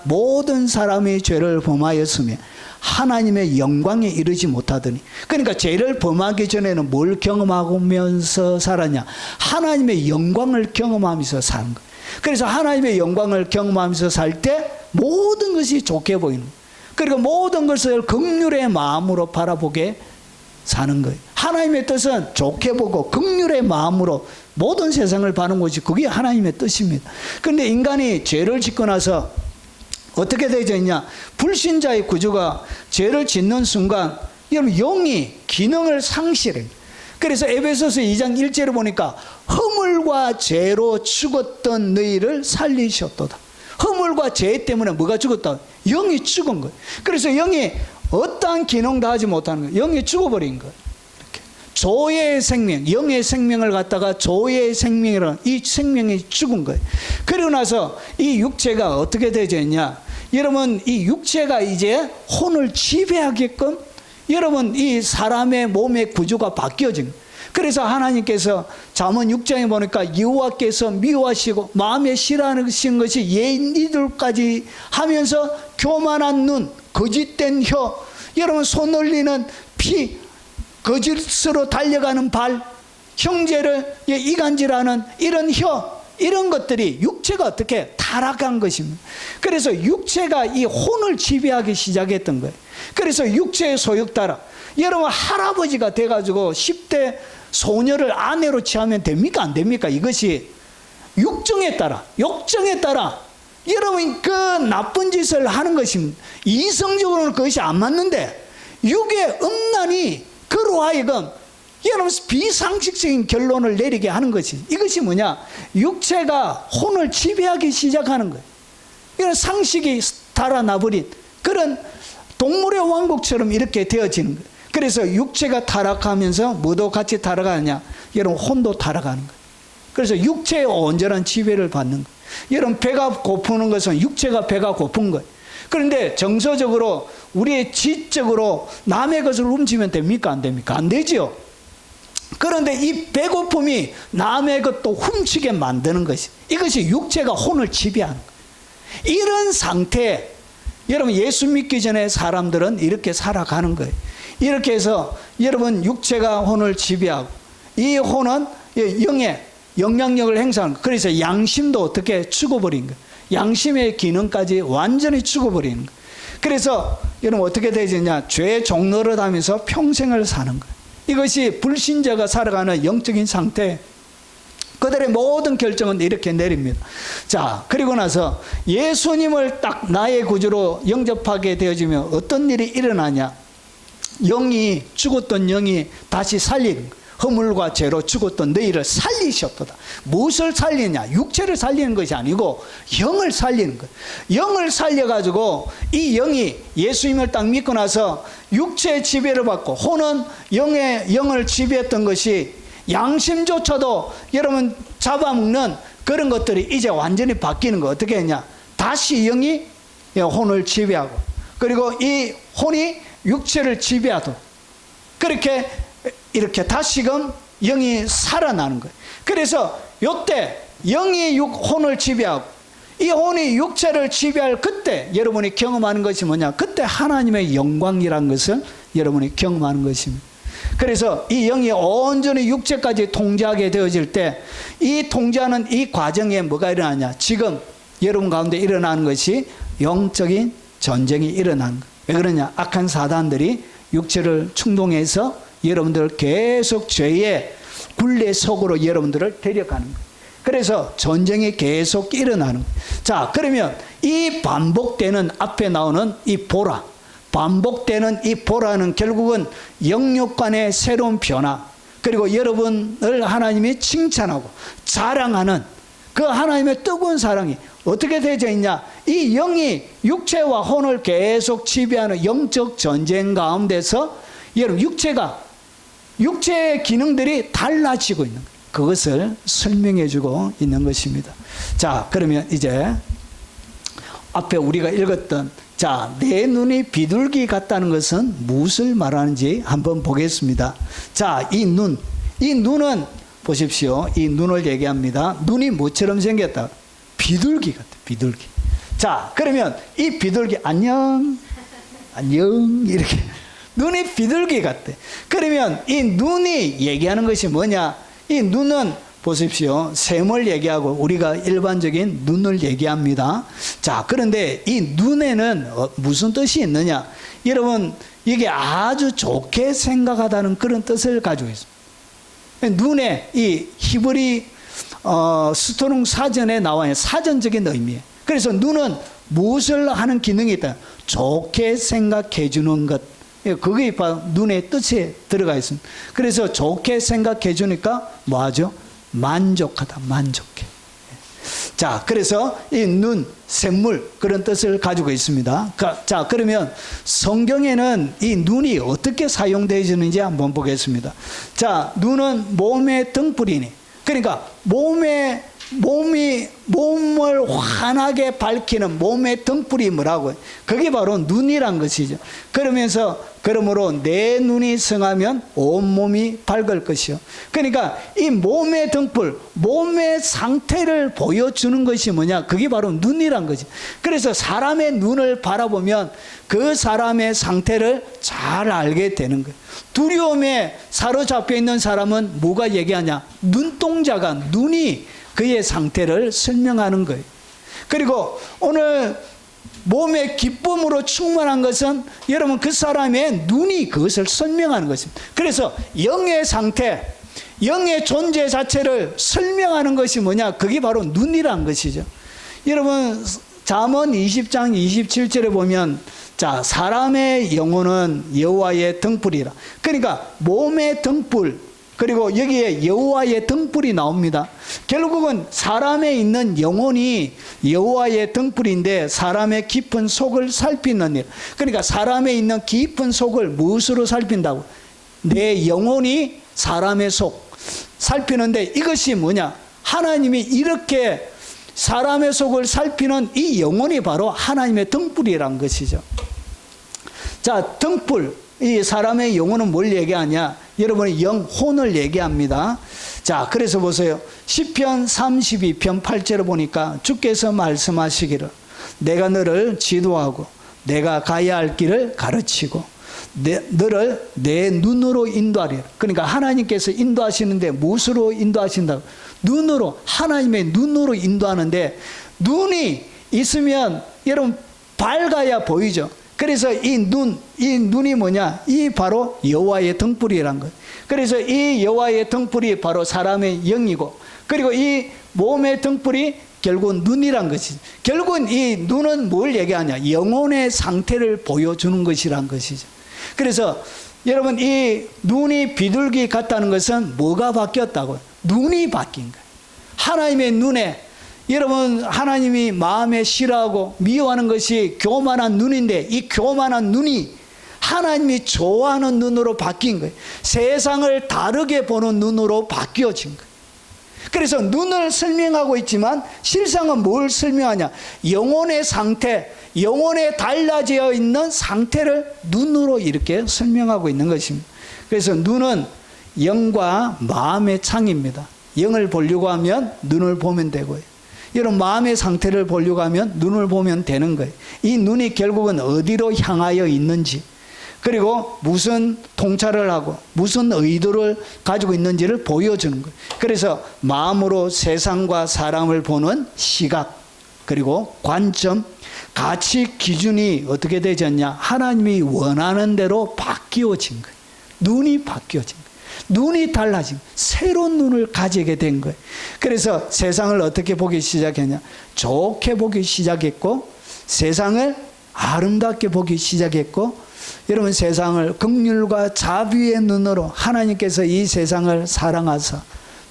모든 사람이 죄를 범하였으며 하나님의 영광에 이르지 못하더니, 그러니까 죄를 범하기 전에는 뭘 경험하면서 살았냐? 하나님의 영광을 경험하면서 사는 거예요. 그래서 하나님의 영광을 경험하면서 살 때 모든 것이 좋게 보이는 거예요. 그리고 모든 것을 긍휼의 마음으로 바라보게 사는 거예요. 하나님의 뜻은 좋게 보고 긍휼의 마음으로 모든 세상을 바라보는 것이, 그게 하나님의 뜻입니다. 그런데 인간이 죄를 짓고 나서 어떻게 되어져 있냐? 불신자의 구조가 죄를 짓는 순간 여러분 영이 기능을 상실해요. 그래서 에베소서 2장 1절을 보니까 허물과 죄로 죽었던 너희를 살리셨도다. 허물과 죄 때문에 뭐가 죽었다? 영이 죽은 거예요. 그래서 영이 어떠한 기능도 하지 못하는 거예요. 영이 죽어버린 거예요. 이렇게. 조의 생명, 영의 생명을 갖다가 조의 생명이라는 이 생명이 죽은 거예요. 그리고 나서 이 육체가 어떻게 되어져 있냐? 여러분, 이 육체가 이제 혼을 지배하게끔 여러분 이 사람의 몸의 구조가 바뀌어진 거예요. 그래서 하나님께서 잠언 6장에 보니까 여호와께서 미워하시고 마음에 싫어하시는 것이 예인이들까지 하면서 교만한 눈, 거짓된 혀, 여러분 손 올리는 피, 거짓으로 달려가는 발, 형제를 이간질하는 이런 혀, 이런 것들이 육체가 어떻게 타락한 것입니다. 그래서 육체가 이 혼을 지배하기 시작했던 거예요. 그래서 육체의 소욕 따라. 여러분 할아버지가 돼가지고 10대 소녀를 아내로 취하면 됩니까? 안 됩니까? 이것이 육정에 따라, 욕정에 따라 여러분 그 나쁜 짓을 하는 것입니다. 이성적으로는 그것이 안 맞는데 육의 음란이 그로 하여금 여러분 비상식적인 결론을 내리게 하는 것이, 이것이 뭐냐? 육체가 혼을 지배하기 시작하는 거예요. 이런 상식이 달아나버린 그런 동물의 왕국처럼 이렇게 되어지는 거예요. 그래서 육체가 타락하면서 뭐도 같이 타락하느냐? 여러분 혼도 타락하는 거예요. 그래서 육체의 온전한 지배를 받는 거예요. 여러분 배가 고프는 것은 육체가 배가 고픈 거예요. 그런데 정서적으로 우리의 지적으로 남의 것을 훔치면 됩니까? 안 됩니까? 안 되죠. 그런데 이 배고픔이 남의 것도 훔치게 만드는 것이, 이것이 육체가 혼을 지배하는 거예요. 이런 상태에 여러분 예수 믿기 전에 사람들은 이렇게 살아가는 거예요. 이렇게 해서 여러분 육체가 혼을 지배하고 이 혼은 영의 영향력을 행사하는 거예요. 그래서 양심도 어떻게 죽어버린 거예요. 양심의 기능까지 완전히 죽어버리는 거예요. 그래서 여러분 어떻게 되느냐? 죄의 종노릇 하면서 평생을 사는 거예요. 이것이 불신자가 살아가는 영적인 상태. 그들의 모든 결정은 이렇게 내립니다. 자, 그리고 나서 예수님을 딱 나의 구주로 영접하게 되어지면 어떤 일이 일어나냐? 영이, 죽었던 영이 다시 살리는 거예요. 허물과 죄로 죽었던 너희를 살리셨도다. 무엇을 살리냐? 육체를 살리는 것이 아니고 영을 살리는 거예요. 영을 살려가지고 이 영이 예수님을 딱 믿고 나서 육체의 지배를 받고 혼은 영을 지배했던 것이 양심조차도 여러분 잡아먹는 그런 것들이 이제 완전히 바뀌는 거. 어떻게 했냐? 다시 영이 혼을 지배하고 그리고 이 혼이 육체를 지배하도록 그렇게 이렇게 다시금 영이 살아나는 거예요. 그래서 이때 영이 혼을 지배하고 이 혼이 육체를 지배할 그때 여러분이 경험하는 것이 뭐냐? 그때 하나님의 영광이라는 것을 여러분이 경험하는 것입니다. 그래서 이 영이 온전히 육체까지 통제하게 되어질 때 이 통제하는 이 과정에 뭐가 일어나냐? 지금 여러분 가운데 일어나는 것이 영적인 전쟁이 일어나는 거예요. 왜 그러냐? 악한 사단들이 육체를 충동해서 여러분들을 계속 죄의 굴레 속으로 여러분들을 데려가는 거예요. 그래서 전쟁이 계속 일어나는 거예요. 자, 그러면 이 반복되는 앞에 나오는 이 보라, 반복되는 이 보라는 결국은 영육 간의 새로운 변화, 그리고 여러분을 하나님이 칭찬하고 자랑하는 그 하나님의 뜨거운 사랑이 어떻게 되어져 있냐? 이 영이 육체와 혼을 계속 지배하는 영적 전쟁 가운데서 여러분 육체의 기능들이 달라지고 있는 거예요. 그것을 설명해 주고 있는 것입니다. 자, 그러면 이제 앞에 우리가 읽었던 자, 내 눈이 비둘기 같다는 것은 무엇을 말하는지 한번 보겠습니다. 자, 이 눈은 보십시오. 이 눈을 얘기합니다. 눈이 뭐처럼 생겼다? 비둘기 같아, 비둘기. 자, 그러면 이 비둘기 안녕 이렇게 눈이 비둘기 같대. 그러면 이 눈이 얘기하는 것이 뭐냐? 이 눈은 보십시오. 샘을 얘기하고 우리가 일반적인 눈을 얘기합니다. 자, 그런데 이 눈에는 무슨 뜻이 있느냐? 여러분, 이게 아주 좋게 생각하다는 그런 뜻을 가지고 있습니다. 눈에 이 히브리 스토롱 사전에 나와 있는 사전적인 의미예요. 그래서 눈은 무엇을 하는 기능이 있다? 좋게 생각해 주는 것. 그게 바로 눈의 뜻에 들어가 있습니다. 그래서 좋게 생각해 주니까 뭐하죠? 만족하다, 만족해. 자, 그래서 이 눈, 샘물 그런 뜻을 가지고 있습니다. 자, 그러면 성경에는 이 눈이 어떻게 사용되어지는지 한번 보겠습니다. 자, 눈은 몸의 등불이니, 그러니까 몸을 환하게 밝히는 몸의 등불이 뭐라고요? 그게 바로 눈이란 것이죠. 그러므로 내 눈이 성하면 온몸이 밝을 것이요. 그러니까 이 몸의 등불, 몸의 상태를 보여주는 것이 뭐냐? 그게 바로 눈이란 거지. 그래서 사람의 눈을 바라보면 그 사람의 상태를 잘 알게 되는 거예요. 두려움에 사로잡혀 있는 사람은 뭐가 얘기하냐? 눈동자가, 눈이 그의 상태를 설명하는 거예요. 그리고 오늘 몸의 기쁨으로 충만한 것은 여러분 그 사람의 눈이 그것을 설명하는 것입니다. 그래서 영의 상태, 영의 존재 자체를 설명하는 것이 뭐냐? 그게 바로 눈이란 것이죠. 여러분 잠언 20장 27절에 보면 자, 사람의 영혼은 여호와의 등불이라. 그러니까 몸의 등불, 그리고 여기에 여호와의 등불이 나옵니다. 결국은 사람에 있는 영혼이 여호와의 등불인데 사람의 깊은 속을 살피는 일. 그러니까 사람에 있는 깊은 속을 무엇으로 살핀다고? 내 영혼이 사람의 속 살피는데 이것이 뭐냐? 하나님이 이렇게 사람의 속을 살피는 이 영혼이 바로 하나님의 등불이란 것이죠. 자, 등불, 이 사람의 영혼은 뭘 얘기하냐? 여러분의 영혼을 얘기합니다. 자, 그래서 보세요. 시편 32편 8절을 보니까 주께서 말씀하시기를 내가 너를 지도하고 내가 가야 할 길을 가르치고 너를 내 눈으로 인도하리라. 그러니까 하나님께서 인도하시는데 무엇으로 인도하신다고? 눈으로, 하나님의 눈으로 인도하는데 눈이 있으면 여러분 밝아야 보이죠. 그래서 이 눈이 뭐냐? 이 바로 여호와의 등불이란 거예요. 그래서 이 여호와의 등불이 바로 사람의 영이고, 그리고 이 몸의 등불이 결국은 눈이란 것이죠. 결국은 이 눈은 뭘 얘기하냐? 영혼의 상태를 보여주는 것이란 것이죠. 그래서 여러분 이 눈이 비둘기 같다는 것은 뭐가 바뀌었다고요? 눈이 바뀐 거예요. 하나님의 눈에, 여러분 하나님이 마음에 싫어하고 미워하는 것이 교만한 눈인데 이 교만한 눈이 하나님이 좋아하는 눈으로 바뀐 거예요. 세상을 다르게 보는 눈으로 바뀌어진 거예요. 그래서 눈을 설명하고 있지만 실상은 뭘 설명하냐? 영혼의 상태, 영혼에 달라져 있는 상태를 눈으로 이렇게 설명하고 있는 것입니다. 그래서 눈은 영과 마음의 창입니다. 영을 보려고 하면 눈을 보면 되고요. 이런 마음의 상태를 보려고 하면 눈을 보면 되는 거예요. 이 눈이 결국은 어디로 향하여 있는지, 그리고 무슨 통찰을 하고 무슨 의도를 가지고 있는지를 보여주는 거예요. 그래서 마음으로 세상과 사람을 보는 시각, 그리고 관점, 가치 기준이 어떻게 되졌냐? 하나님이 원하는 대로 바뀌어진 거예요. 눈이 바뀌어진 거예요. 눈이 달라진 거예요. 새로운 눈을 가지게 된 거예요. 그래서 세상을 어떻게 보기 시작했냐? 좋게 보기 시작했고, 세상을 아름답게 보기 시작했고, 여러분 세상을 긍휼과 자비의 눈으로, 하나님께서 이 세상을 사랑하사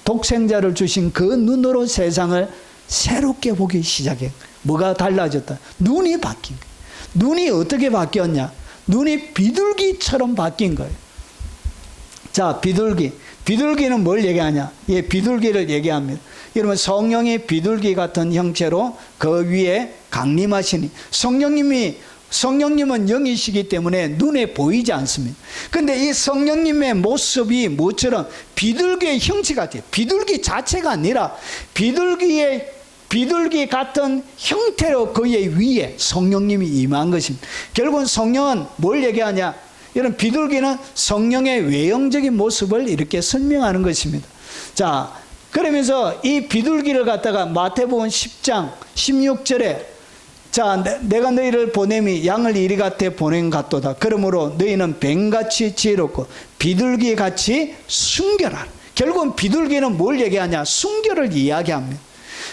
독생자를 주신 그 눈으로 세상을 새롭게 보기 시작했고, 뭐가 달라졌다? 눈이 바뀐 거예요. 눈이 어떻게 바뀌었냐? 눈이 비둘기처럼 바뀐 거예요. 자, 비둘기는 뭘 얘기하냐? 예, 비둘기를 얘기합니다. 여러분 성령이 비둘기 같은 형체로 그 위에 강림하시니, 성령님은 영이시기 때문에 눈에 보이지 않습니다. 근데 이 성령님의 모습이 뭐처럼 비둘기의 형체 같아요. 비둘기 자체가 아니라 비둘기 같은 형태로 그의 위에 성령님이 임한 것입니다. 결국은 성령은 뭘 얘기하냐? 이런 비둘기는 성령의 외형적인 모습을 이렇게 설명하는 것입니다. 자, 그러면서 이 비둘기를 갖다가 마태복음 10장 16절에 자, 내가 너희를 보냄이 양을 이리 곁에 보낸 같도다. 그러므로 너희는 뱀같이 지혜롭고 비둘기같이 순결하라. 결국은 비둘기는 뭘 얘기하냐? 순결을 이야기합니다.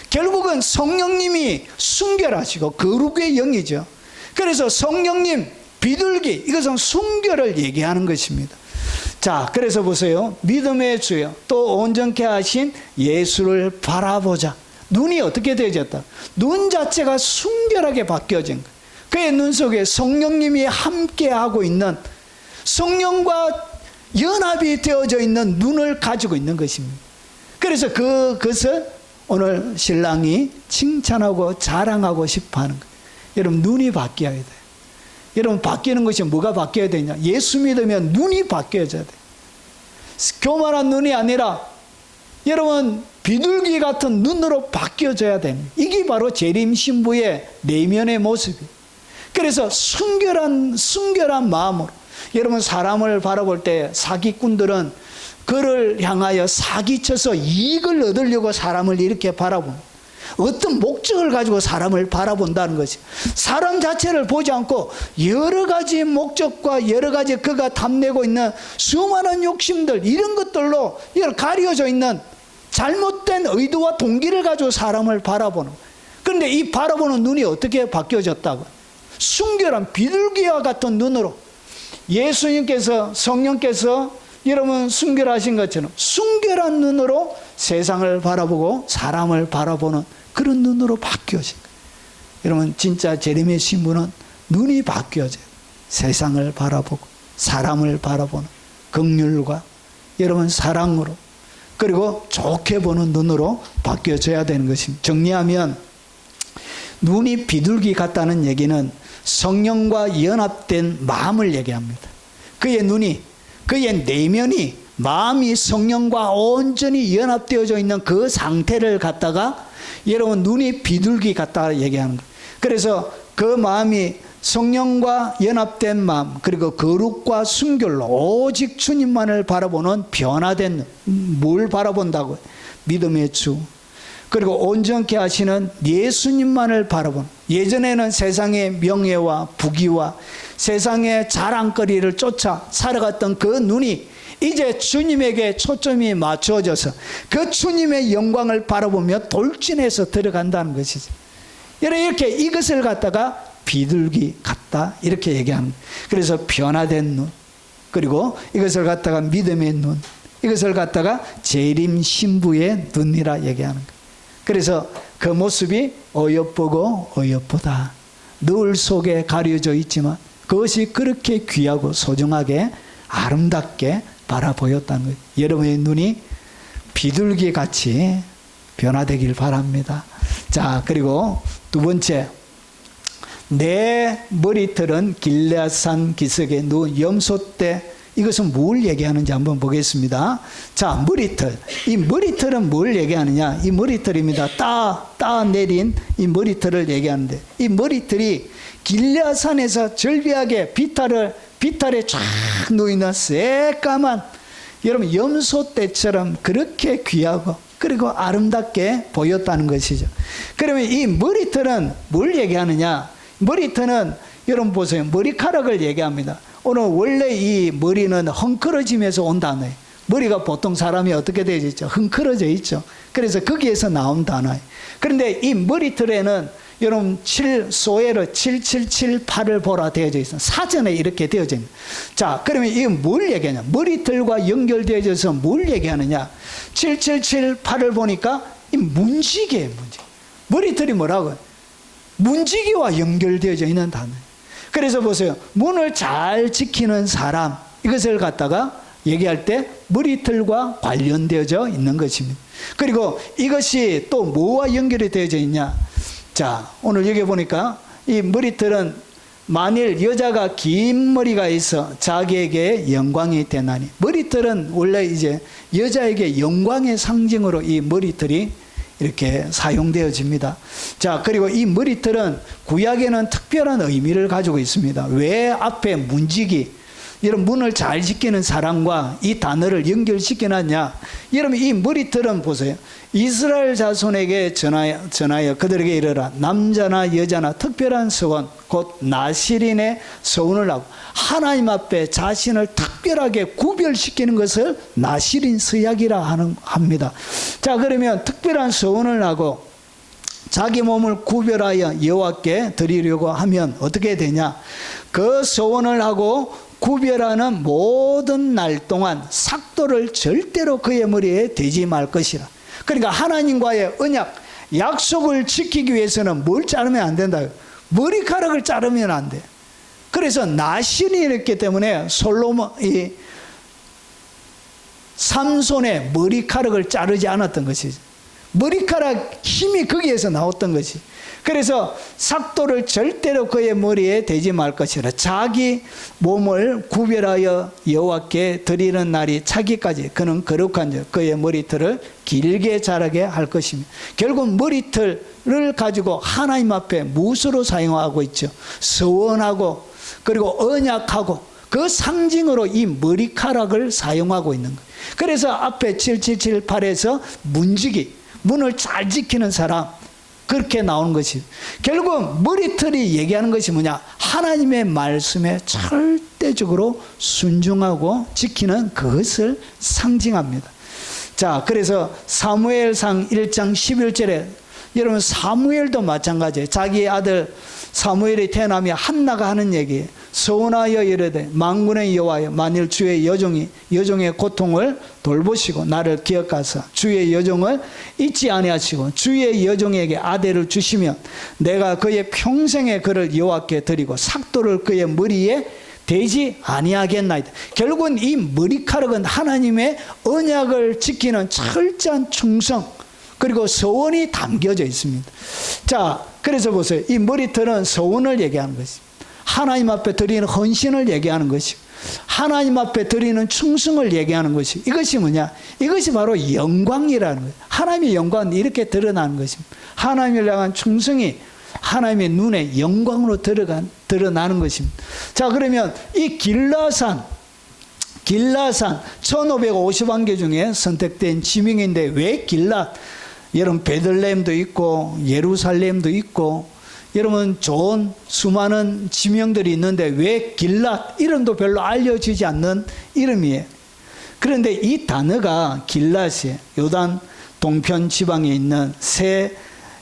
결국은 성령님이 순결하시고 거룩의 영이죠. 그래서 성령님, 비둘기, 이것은 순결을 얘기하는 것입니다. 자, 그래서 보세요. 믿음의 주여 또 온전케 하신 예수를 바라보자. 눈이 어떻게 되어졌다? 눈 자체가 순결하게 바뀌어진 거예요. 그의 눈 속에 성령님이 함께하고 있는, 성령과 연합이 되어져 있는 눈을 가지고 있는 것입니다. 그래서 그것을 오늘 신랑이 칭찬하고 자랑하고 싶어 하는 거예요. 여러분 눈이 바뀌어야 돼요. 여러분 바뀌는 것이 뭐가 바뀌어야 되냐? 예수 믿으면 눈이 바뀌어져야 돼요. 교만한 눈이 아니라 여러분 비둘기 같은 눈으로 바뀌어져야 됩니다. 이게 바로 재림 신부의 내면의 모습이에요. 그래서 순결한 마음으로, 여러분 사람을 바라볼 때 사기꾼들은 그를 향하여 사기쳐서 이익을 얻으려고 사람을 이렇게 바라봅니다. 어떤 목적을 가지고 사람을 바라본다는 것이, 사람 자체를 보지 않고 여러 가지 목적과 여러 가지 그가 탐내고 있는 수많은 욕심들, 이런 것들로 가려져 있는 잘못된 의도와 동기를 가지고 사람을 바라보는. 그런데 이 바라보는 눈이 어떻게 바뀌어졌다고? 순결한 비둘기와 같은 눈으로, 예수님께서, 성령께서 여러분 순결하신 것처럼 순결한 눈으로 세상을 바라보고 사람을 바라보는 그런 눈으로 바뀌어진 거예요. 여러분, 진짜 제레미야 신부는 눈이 바뀌어져요. 세상을 바라보고 사람을 바라보는 긍휼과 여러분 사랑으로, 그리고 좋게 보는 눈으로 바뀌어져야 되는 것입니다. 정리하면 눈이 비둘기 같다는 얘기는 성령과 연합된 마음을 얘기합니다. 그의 눈이, 그의 내면이, 마음이 성령과 온전히 연합되어져 있는 그 상태를 갖다가 여러분 눈이 비둘기 같다 얘기하는 거예요. 그래서 그 마음이 성령과 연합된 마음, 그리고 거룩과 순결로 오직 주님만을 바라보는 변화된 눈. 뭘 바라본다고요? 믿음의 주, 그리고 온전케 하시는 예수님만을 바라보는, 예전에는 세상의 명예와 부귀와 세상의 자랑거리를 쫓아 살아갔던 그 눈이 이제 주님에게 초점이 맞춰져서 그 주님의 영광을 바라보며 돌진해서 들어간다는 것이죠. 이렇게 이것을 갖다가 비둘기 같다 이렇게 얘기하는 거예요. 그래서 변화된 눈, 그리고 이것을 갖다가 믿음의 눈, 이것을 갖다가 재림 신부의 눈이라 얘기하는 거예요. 그래서 그 모습이 어여쁘고 어여쁘다, 늘 속에 가려져 있지만 그것이 그렇게 귀하고 소중하게 아름답게 바라보였다는 거예요. 여러분의 눈이 비둘기같이 변화되길 바랍니다. 자, 그리고 두 번째, 내 머리털은 길앗산 기슭에 누운 염소떼. 이것은 뭘 얘기하는지 한번 보겠습니다. 자, 머리털. 이 머리털은 뭘 얘기하느냐? 이 머리털입니다. 따 내린 이 머리털을 얘기하는데, 이 머리털이 길앗산에서 절비하게 비탈에 쫙 누이는 새까만 여러분 염소떼처럼 그렇게 귀하고 그리고 아름답게 보였다는 것이죠. 그러면 이 머리털은 뭘 얘기하느냐? 머리털은 여러분 보세요. 머리카락을 얘기합니다. 오늘 원래 이 머리는 헝클어지면서 온 단어예요. 머리가 보통 사람이 어떻게 되어 있죠? 헝클어져 있죠. 그래서 거기에서 나온 단어예요. 그런데 이 머리털에는 여러분 소에로 7778을 보라 되어져 있어요. 사전에 이렇게 되어져 있는. 자, 그러면 이게 뭘 얘기하냐? 머리털과 연결되어져서 뭘 얘기하느냐? 7778을 보니까 이 문지기예요, 문지기. 머리털이 뭐라고요? 문지기와 연결되어져 있는 단어예요. 그래서 보세요. 문을 잘 지키는 사람, 이것을 갖다가 얘기할 때 머리털과 관련되어져 있는 것입니다. 그리고 이것이 또 뭐와 연결이 되어져 있냐? 자, 오늘 여기 보니까 이 머리털은 만일 여자가 긴 머리가 있어 자기에게 영광이 되나니, 머리털은 원래 이제 여자에게 영광의 상징으로 이 머리털이 이렇게 사용되어집니다. 자, 그리고 이 머리털은 구약에는 특별한 의미를 가지고 있습니다. 왜 앞에 문지기, 여러분 문을 잘 지키는 사람과 이 단어를 연결시켜놨냐? 여러분 이 머리털은 보세요. 이스라엘 자손에게 전하여 그들에게 이르라. 남자나 여자나 특별한 서원, 곧 나실인의 서원을 하고 하나님 앞에 자신을 특별하게 구별시키는 것을 나실인 서약이라 합니다. 자, 그러면 특별한 서원을 하고 자기 몸을 구별하여 여호와께 드리려고 하면 어떻게 되냐? 그 서원을 하고 구별하는 모든 날 동안 삭도를 절대로 그의 머리에 대지 말 것이라. 그러니까 하나님과의 언약, 약속을 지키기 위해서는 뭘 자르면 안 된다. 머리카락을 자르면 안 돼. 그래서 나신이 있기 때문에 이 삼손의 머리카락을 자르지 않았던 것이지. 머리카락 힘이 거기에서 나왔던 것이. 그래서 삭도를 절대로 그의 머리에 대지 말 것이라. 자기 몸을 구별하여 여호와께 드리는 날이 차기까지 그는 거룩한 자 그의 머리털을 길게 자라게 할 것입니다. 결국 머리털을 가지고 하나님 앞에 무엇으로 사용하고 있죠? 서원하고 그리고 언약하고 그 상징으로 이 머리카락을 사용하고 있는 거예요. 그래서 앞에 7778에서 문지기, 문을 잘 지키는 사람, 그렇게 나오는 것이 결국 머리털이 얘기하는 것이 뭐냐? 하나님의 말씀에 절대적으로 순종하고 지키는 그것을 상징합니다. 자, 그래서 사무엘상 1장 11절에 여러분 사무엘도 마찬가지예요. 자기 아들 사무엘이 태어나며 한나가 하는 얘기예요. 서원하여 이르되 만군의 여호와여 만일 주의 여종의 고통을 돌보시고 나를 기억하사 주의 여종을 잊지 아니하시고 주의 여종에게 아들을 주시면 내가 그의 평생에 그를 여호와께 드리고 삭도를 그의 머리에 대지 아니하겠나이다. 결국은 이 머리카락은 하나님의 언약을 지키는 철저한 충성 그리고 서원이 담겨져 있습니다. 자, 그래서 보세요. 이 머리털은 서원을 얘기하는 것입니다. 하나님 앞에 드리는 헌신을 얘기하는 것이고 하나님 앞에 드리는 충성을 얘기하는 것이고 이것이 뭐냐? 이것이 바로 영광이라는 거예요. 하나님의 영광은 이렇게 드러나는 것입니다. 하나님을 향한 충성이 하나님의 눈에 영광으로 드러나는 것입니다. 자, 그러면 이 길라산 1550왕개 중에 선택된 지명인데 왜 길랏? 여러분 베들레헴도 있고 예루살렘도 있고 여러분 좋은 수많은 지명들이 있는데 왜 길랏? 이름도 별로 알려지지 않는 이름이에요. 그런데 이 단어가 길랏이 요단 동편 지방에 있는 새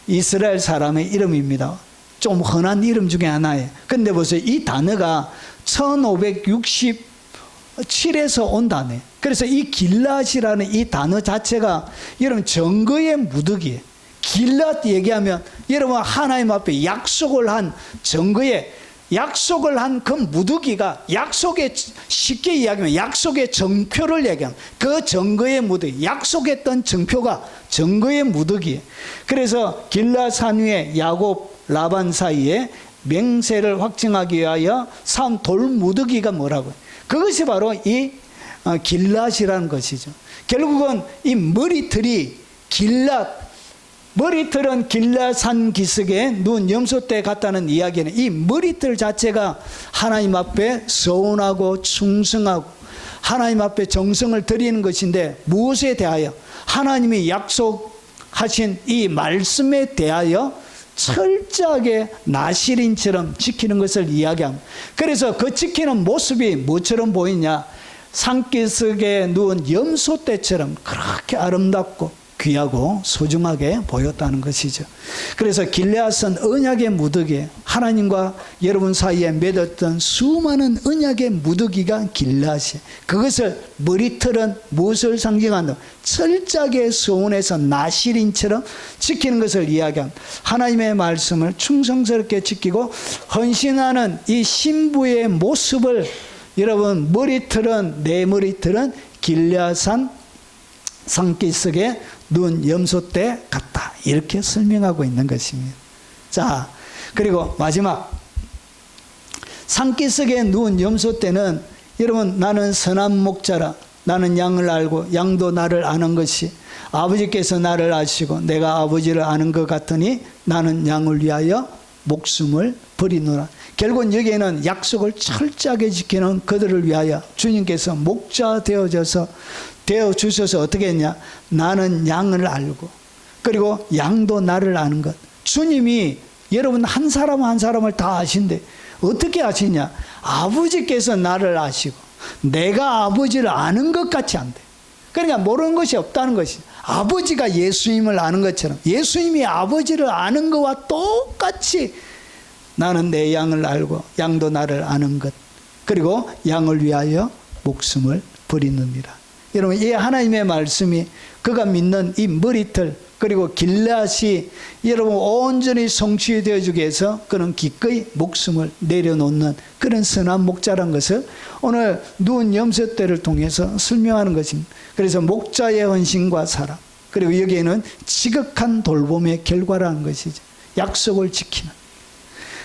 이스라엘 사람의 이름입니다. 좀 흔한 이름 중에 하나예요. 그런데 보세요. 이 단어가 1567에서 온 단어예요. 그래서 이 길랏이라는 이 단어 자체가 여러분 증거의 무더기예요. 길랏 얘기하면 여러분 하나님 앞에 약속을 한 증거에 약속을 한 그 무더기가 약속의 쉽게 이야기하면 약속의 증표를 얘기합니다. 그 증거의 무더기 약속했던 증표가 증거의 무더기예요. 그래서 길랏산 위에 야곱 라반 사이에 맹세를 확증하기 위하여 삼 돌무더기가 뭐라고요? 그것이 바로 이 길랏이라는 것이죠. 결국은 이 머리털이 머리털은 길랏산 기슭에 누운 염소떼 같다는 이야기는 이 머리털 자체가 하나님 앞에 서운하고 충성하고 하나님 앞에 정성을 드리는 것인데 무엇에 대하여? 하나님이 약속하신 이 말씀에 대하여 철저하게 나시린처럼 지키는 것을 이야기합니다. 그래서 그 지키는 모습이 뭐처럼 보이냐? 산기슭에 누운 염소떼처럼 그렇게 아름답고 귀하고 소중하게 보였다는 것이죠. 그래서 길앗은 언약의 무더기에 하나님과 여러분 사이에 맺었던 수많은 언약의 무더기가 길앗이에요. 그것을 머리털은 무엇을 상징한다? 철저하게 서원해서 나시린처럼 지키는 것을 이야기합니다. 하나님의 말씀을 충성스럽게 지키고 헌신하는 이 신부의 모습을 여러분 내 머리털은 길앗산 산기슭에 눈 염소떼 같다 이렇게 설명하고 있는 것입니다. 자, 그리고 마지막 산기슭에 누운 염소떼는 여러분 나는 선한 목자라 나는 양을 알고 양도 나를 아는 것이 아버지께서 나를 아시고 내가 아버지를 아는 것 같으니 나는 양을 위하여 목숨을 버리노라. 결국은 여기에는 약속을 철저하게 지키는 그들을 위하여 주님께서 목자 되어주셔서 어떻게 했냐? 나는 양을 알고 그리고 양도 나를 아는 것. 주님이 여러분 한 사람 한 사람을 다 아신데 어떻게 아시냐? 아버지께서 나를 아시고 내가 아버지를 아는 것 같이 안 돼. 그러니까 모르는 것이 없다는 것이 아버지가 예수님을 아는 것처럼 예수님이 아버지를 아는 것과 똑같이 나는 내 양을 알고 양도 나를 아는 것 그리고 양을 위하여 목숨을 버리느니라. 여러분 이 하나님의 말씀이 그가 믿는 이 머리털 그리고 길앗이 여러분 온전히 성취되어 주기 위해서 그는 기꺼이 목숨을 내려놓는 그런 선한 목자란 것을 오늘 누운 염소떼를 통해서 설명하는 것입니다. 그래서 목자의 헌신과 사랑 그리고 여기에는 지극한 돌봄의 결과라는 것이죠. 약속을 지키는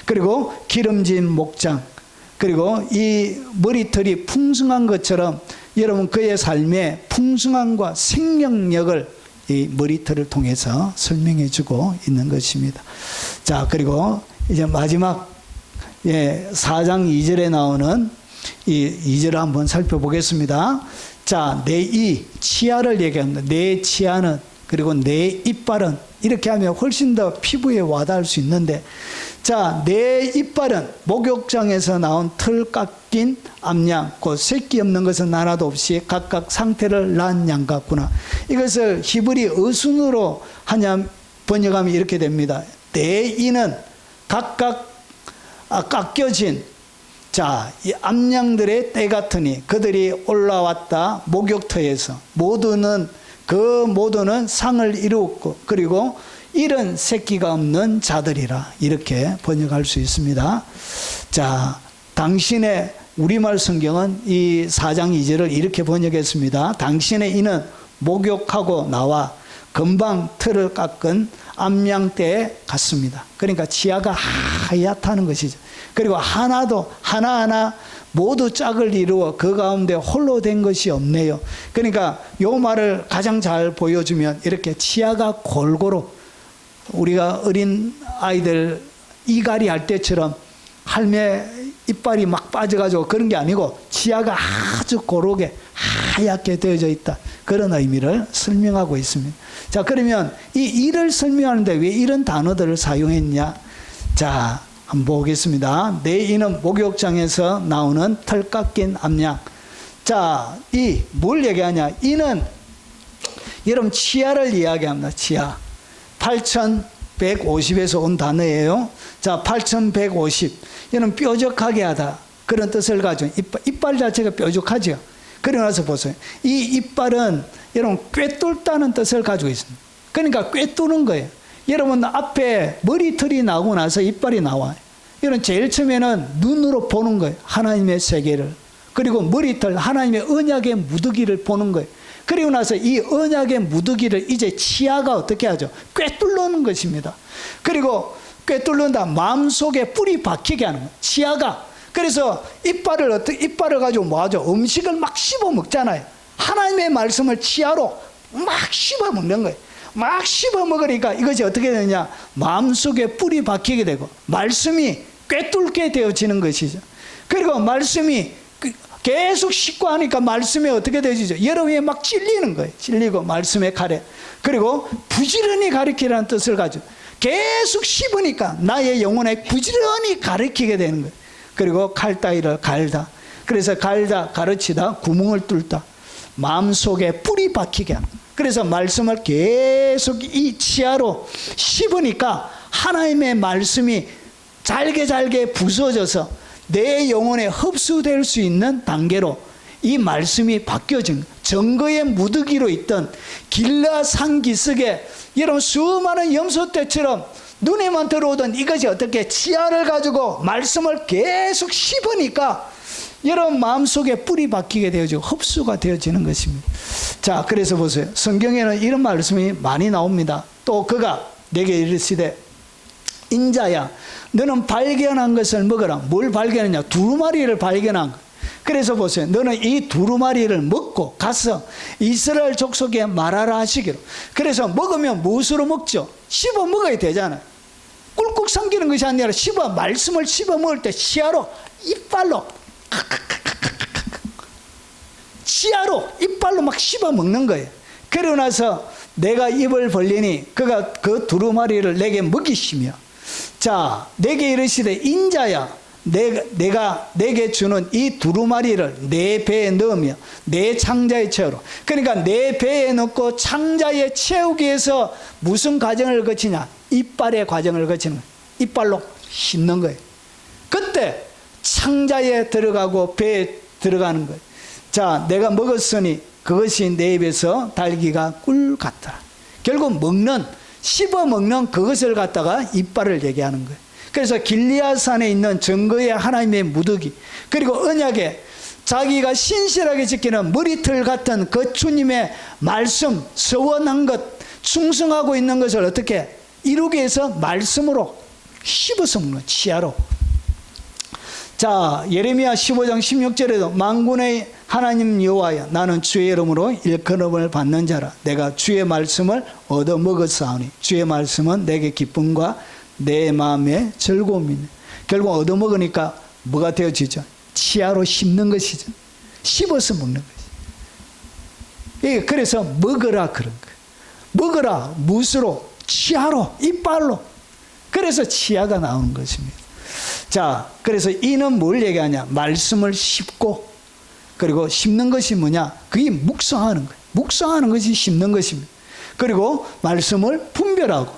그리고 기름진 목장 그리고 이 머리털이 풍성한 것처럼 여러분 그의 삶에 풍성함과 생명력을 이 머리털을 통해서 설명해 주고 있는 것입니다. 자, 그리고 이제 마지막 4장 2절에 나오는 이 2절을 한번 살펴보겠습니다. 자, 내 이 치아를 얘기합니다. 내 치아는 그리고 내 이빨은 이렇게 하면 훨씬 더 피부에 와닿을 수 있는데, 자, 내 이빨은 목욕장에서 나온 털 깎인 암양, 곧 새끼 없는 것은 하나도 없이 각각 상태를 낳은 양 같구나. 이것을 히브리 어순으로 하냐 번역하면 이렇게 됩니다. 내 이는 각각 깎여진, 자, 이 암양들의 때 같으니 그들이 올라왔다 목욕터에서 모두는 상을 이루었고, 그리고 이런 새끼가 없는 자들이라, 이렇게 번역할 수 있습니다. 자, 당신의 우리말 성경은 이 4장 2절을 이렇게 번역했습니다. 당신의 이는 목욕하고 나와 금방 털을 깎은 암양떼에 같습니다. 그러니까 치아가 하얗다는 것이죠. 그리고 하나하나 모두 짝을 이루어 그 가운데 홀로 된 것이 없네요. 그러니까 요 말을 가장 잘 보여주면 이렇게 치아가 골고루, 우리가 어린 아이들 이갈이 할 때처럼 할매 이빨이 막 빠져가지고 그런 게 아니고 치아가 아주 고르게 하얗게 되어져 있다, 그런 의미를 설명하고 있습니다. 자, 그러면 이 일을 설명하는데 왜 이런 단어들을 사용했냐? 자, 한번 보겠습니다. 내 이는 목욕장에서 나오는 털 깎인 암양. 자, 이 뭘 얘기하냐? 이는 여러분 치아를 이야기합니다. 치아 8150에서 온 단어예요. 자, 8150, 이는 뾰족하게 하다, 그런 뜻을 가지고 이빨 자체가 뾰족하죠. 그러고 나서 보세요. 이 이빨은 여러분 꿰뚫다는 뜻을 가지고 있습니다. 그러니까 꿰뚫는 거예요. 여러분 앞에 머리털이 나오고 나서 이빨이 나와요. 여러분 제일 처음에는 눈으로 보는 거예요. 하나님의 세계를. 그리고 머리털, 하나님의 언약의 무더기를 보는 거예요. 그리고 나서 이 언약의 무더기를 이제 치아가 어떻게 하죠? 꿰뚫는 것입니다. 그리고 꿰뚫는다, 마음속에 뿔이 박히게 하는 거예요. 치아가. 그래서 이빨을 가지고 뭐 하죠? 음식을 막 씹어 먹잖아요. 하나님의 말씀을 치아로 막 씹어 먹는 거예요. 막 씹어 먹으니까 이것이 어떻게 되느냐? 마음속에 뿔이 박히게 되고 말씀이 꿰뚫게 되어지는 것이죠. 그리고 말씀이 계속 씹고 하니까 말씀이 어떻게 되어지죠? 여러분이 막 찔리는 거예요. 찔리고 말씀의 칼에. 그리고 부지런히 가르치라는 뜻을 가지고 계속 씹으니까 나의 영혼에 부지런히 가르치게 되는 거예요. 그리고 칼 따위를 갈다. 그래서 갈다, 가르치다, 구멍을 뚫다. 마음속에 뿔이 박히게 하는 거예요. 그래서 말씀을 계속 이 치아로 씹으니까 하나님의 말씀이 잘게 부서져서 내 영혼에 흡수될 수 있는 단계로 이 말씀이 바뀌어진, 정거의 무더기로 있던 길라 산기슭에 여러분 수많은 염소떼처럼 눈에만 들어오던 이것이 어떻게 치아를 가지고 말씀을 계속 씹으니까 여러분 마음속에 뿔이 박히게 되어지고 흡수가 되어지는 것입니다. 자, 그래서 보세요. 성경에는 이런 말씀이 많이 나옵니다. 또 그가 내게 이르시되 인자야, 너는 발견한 것을 먹어라. 뭘 발견했냐? 두루마리를 발견한 것. 그래서 보세요. 너는 이 두루마리를 먹고 가서 이스라엘 족속에 말하라 하시기로. 그래서 먹으면 무엇으로 먹죠? 씹어 먹어야 되잖아요. 꿀꺽 삼키는 것이 아니라 말씀을 씹어 먹을 때 치아로, 이빨로, 치아로, 이빨로 막 씹어 먹는 거예요. 그러고 나서 내가 입을 벌리니 그가 그 두루마리를 내게 먹이시며, 자, 내게 이르시되 인자야, 내가 내게 주는 이 두루마리를 내 배에 넣으며 내 창자에 채우라. 그러니까 내 배에 넣고 창자에 채우기 위해서 무슨 과정을 거치냐? 이빨의 과정을 거치는 거예요. 이빨로 씹는 거예요. 그때 창자에 들어가고 배에 들어가는 거예요. 자, 내가 먹었으니 그것이 내 입에서 달기가 꿀 같더라. 결국 씹어 먹는 그것을 갖다가 이빨을 얘기하는 거예요. 그래서 길리앗산에 있는 증거의 하나님의 무더기, 그리고 언약에 자기가 신실하게 지키는 머리털 같은 그 주님의 말씀, 서원한 것, 충성하고 있는 것을 어떻게 이루기 위해서 말씀으로 씹어서 먹는, 치아로. 자, 예레미야 15장 16절에도 만군의 하나님 여호와여, 나는 주의 이름으로 일컬음을 받는 자라. 내가 주의 말씀을 얻어먹었사오니 주의 말씀은 내게 기쁨과 내 마음의 즐거움이네. 결국 얻어먹으니까 뭐가 되어지죠? 치아로 씹는 것이죠. 씹어서 먹는 것이죠. 그래서 먹으라 그런 거예요. 먹으라, 무엇으로? 치아로, 이빨로. 그래서 치아가 나오는 것입니다. 자, 그래서 이는 뭘 얘기하냐? 말씀을 씹고, 그리고 씹는 것이 뭐냐? 그게 묵상하는 거예요. 묵상하는 것이 씹는 것입니다. 그리고 말씀을 분별하고,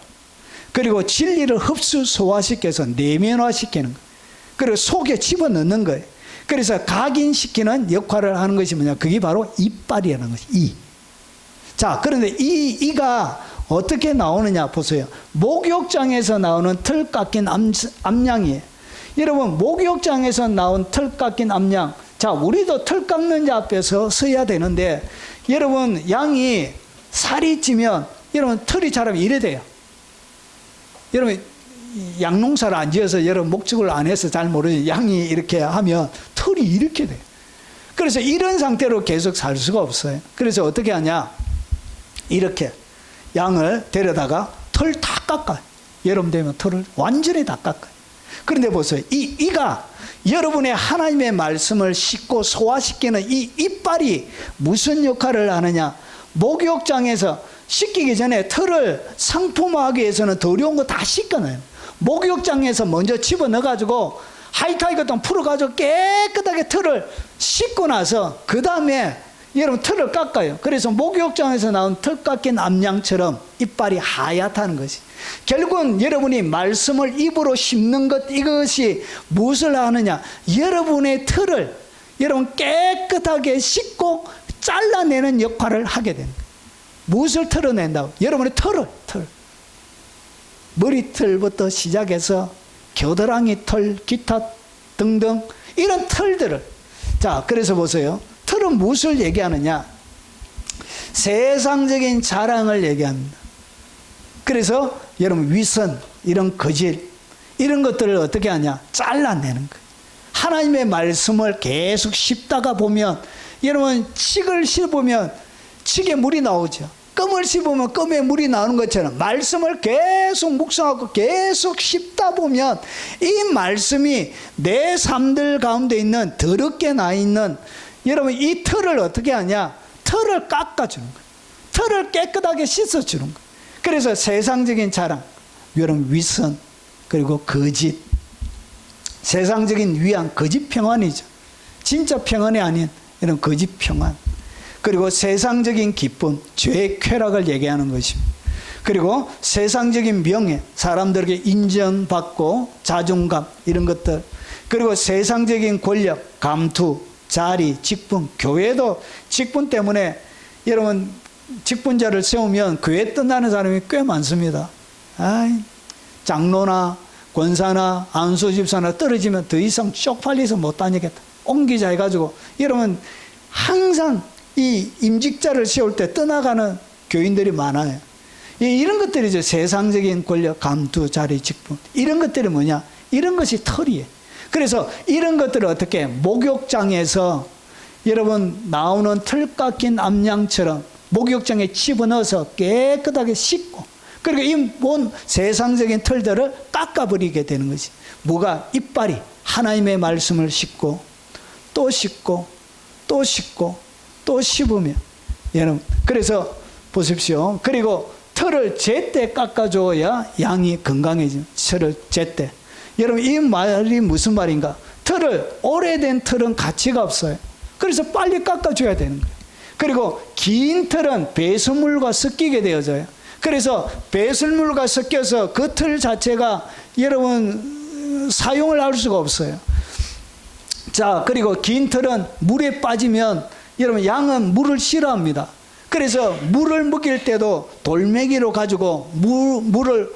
그리고 진리를 흡수 소화시켜서 내면화시키는 거예요. 그리고 속에 집어넣는 거예요. 그래서 각인시키는 역할을 하는 것이 뭐냐? 그게 바로 이빨이라는 것이 이. 자, 그런데 이가 어떻게 나오느냐 보세요. 목욕장에서 나오는 털 깎인 암양이에요. 여러분, 목욕장에서 나온 털 깎인 암양. 자, 우리도 털 깎는 자 앞에서 서야 되는데, 여러분, 양이 살이 찌면 여러분 털이 자라면 이래 돼요. 여러분, 양농사를 안 지어서 여러분 목축을 안 해서 잘 모르죠. 양이 이렇게 하면 털이 이렇게 돼요. 그래서 이런 상태로 계속 살 수가 없어요. 그래서 어떻게 하냐? 이렇게 양을 데려다가 털 다 깎아요. 여름 되면 털을 완전히 다 깎아요. 그런데 보세요. 이가 여러분의 하나님의 말씀을 씻고 소화시키는 이 이빨이 무슨 역할을 하느냐? 목욕장에서 씻기기 전에 털을 상품화하기 위해서는 더러운 거 다 씻겨놔요. 목욕장에서 먼저 집어넣어가지고 하이카이 같은 풀어가지고 깨끗하게 털을 씻고 나서 그 다음에 여러분 털을 깎아요. 그래서 목욕장에서 나온 털 깎인 암양처럼 이빨이 하얗다는 것이. 결국은 여러분이 말씀을 입으로 씹는 것, 이것이 무엇을 하느냐? 여러분의 털을 여러분 깨끗하게 씻고 잘라내는 역할을 하게 되는 거예요. 무엇을 털어낸다고? 여러분의 털을. 머리털부터 시작해서 겨드랑이 털, 기타 등등 이런 털들을. 자, 그래서 보세요. 털은 무엇을 얘기하느냐? 세상적인 자랑을 얘기합니다. 그래서 여러분 위선, 이런 거짓, 이런 것들을 어떻게 하냐? 잘라내는 거예요. 하나님의 말씀을 계속 씹다가 보면, 여러분 칡을 씹으면 칡에 물이 나오죠. 껌을 씹으면 껌에 물이 나오는 것처럼 말씀을 계속 묵상하고 계속 씹다 보면 이 말씀이 내 삶들 가운데 있는 더럽게 나 있는, 여러분 이 털을 어떻게 하냐? 털을 깎아주는 거예요. 털을 깨끗하게 씻어주는 거예요. 그래서 세상적인 자랑, 여러분 위선, 그리고 거짓, 세상적인 위안, 거짓 평안이죠. 진짜 평안이 아닌 이런 거짓 평안. 그리고 세상적인 기쁨, 죄의 쾌락을 얘기하는 것입니다. 그리고 세상적인 명예, 사람들에게 인정받고 자존감, 이런 것들. 그리고 세상적인 권력, 감투, 자리, 직분. 교회도 직분 때문에 여러분 직분자를 세우면 교회 떠나는 사람이 꽤 많습니다. 장로나 권사나 안수 집사나 떨어지면 더 이상 쪽팔려서 못 다니겠다, 옮기자 해가지고 여러분 항상 이 임직자를 세울 때 떠나가는 교인들이 많아요. 이런 것들이죠. 세상적인 권력, 감투, 자리, 직분. 이런 것들이 뭐냐? 이런 것이 털이에요. 그래서 이런 것들을 어떻게 목욕장에서 여러분 나오는 털 깎인 암양처럼 목욕장에 집어넣어서 깨끗하게 씻고, 그리고 이 온 세상적인 털들을 깎아버리게 되는 것이 뭐가? 이빨이 하나님의 말씀을 씻고 또 씻고 또 씻고 또 씹으면, 여러분 그래서 보십시오. 그리고 털을 제때 깎아줘야 양이 건강해지는, 털을 제때. 여러분 이 말이 무슨 말인가? 털을, 오래된 털은 가치가 없어요. 그래서 빨리 깎아줘야 되는 거예요. 그리고 긴 털은 배설물과 섞이게 되어져요. 그래서 배설물과 섞여서 그 털 자체가 여러분 사용을 할 수가 없어요. 자, 그리고 긴 털은 물에 빠지면 여러분 양은 물을 싫어합니다. 그래서 물을 먹일 때도 돌멩이로 가지고 물을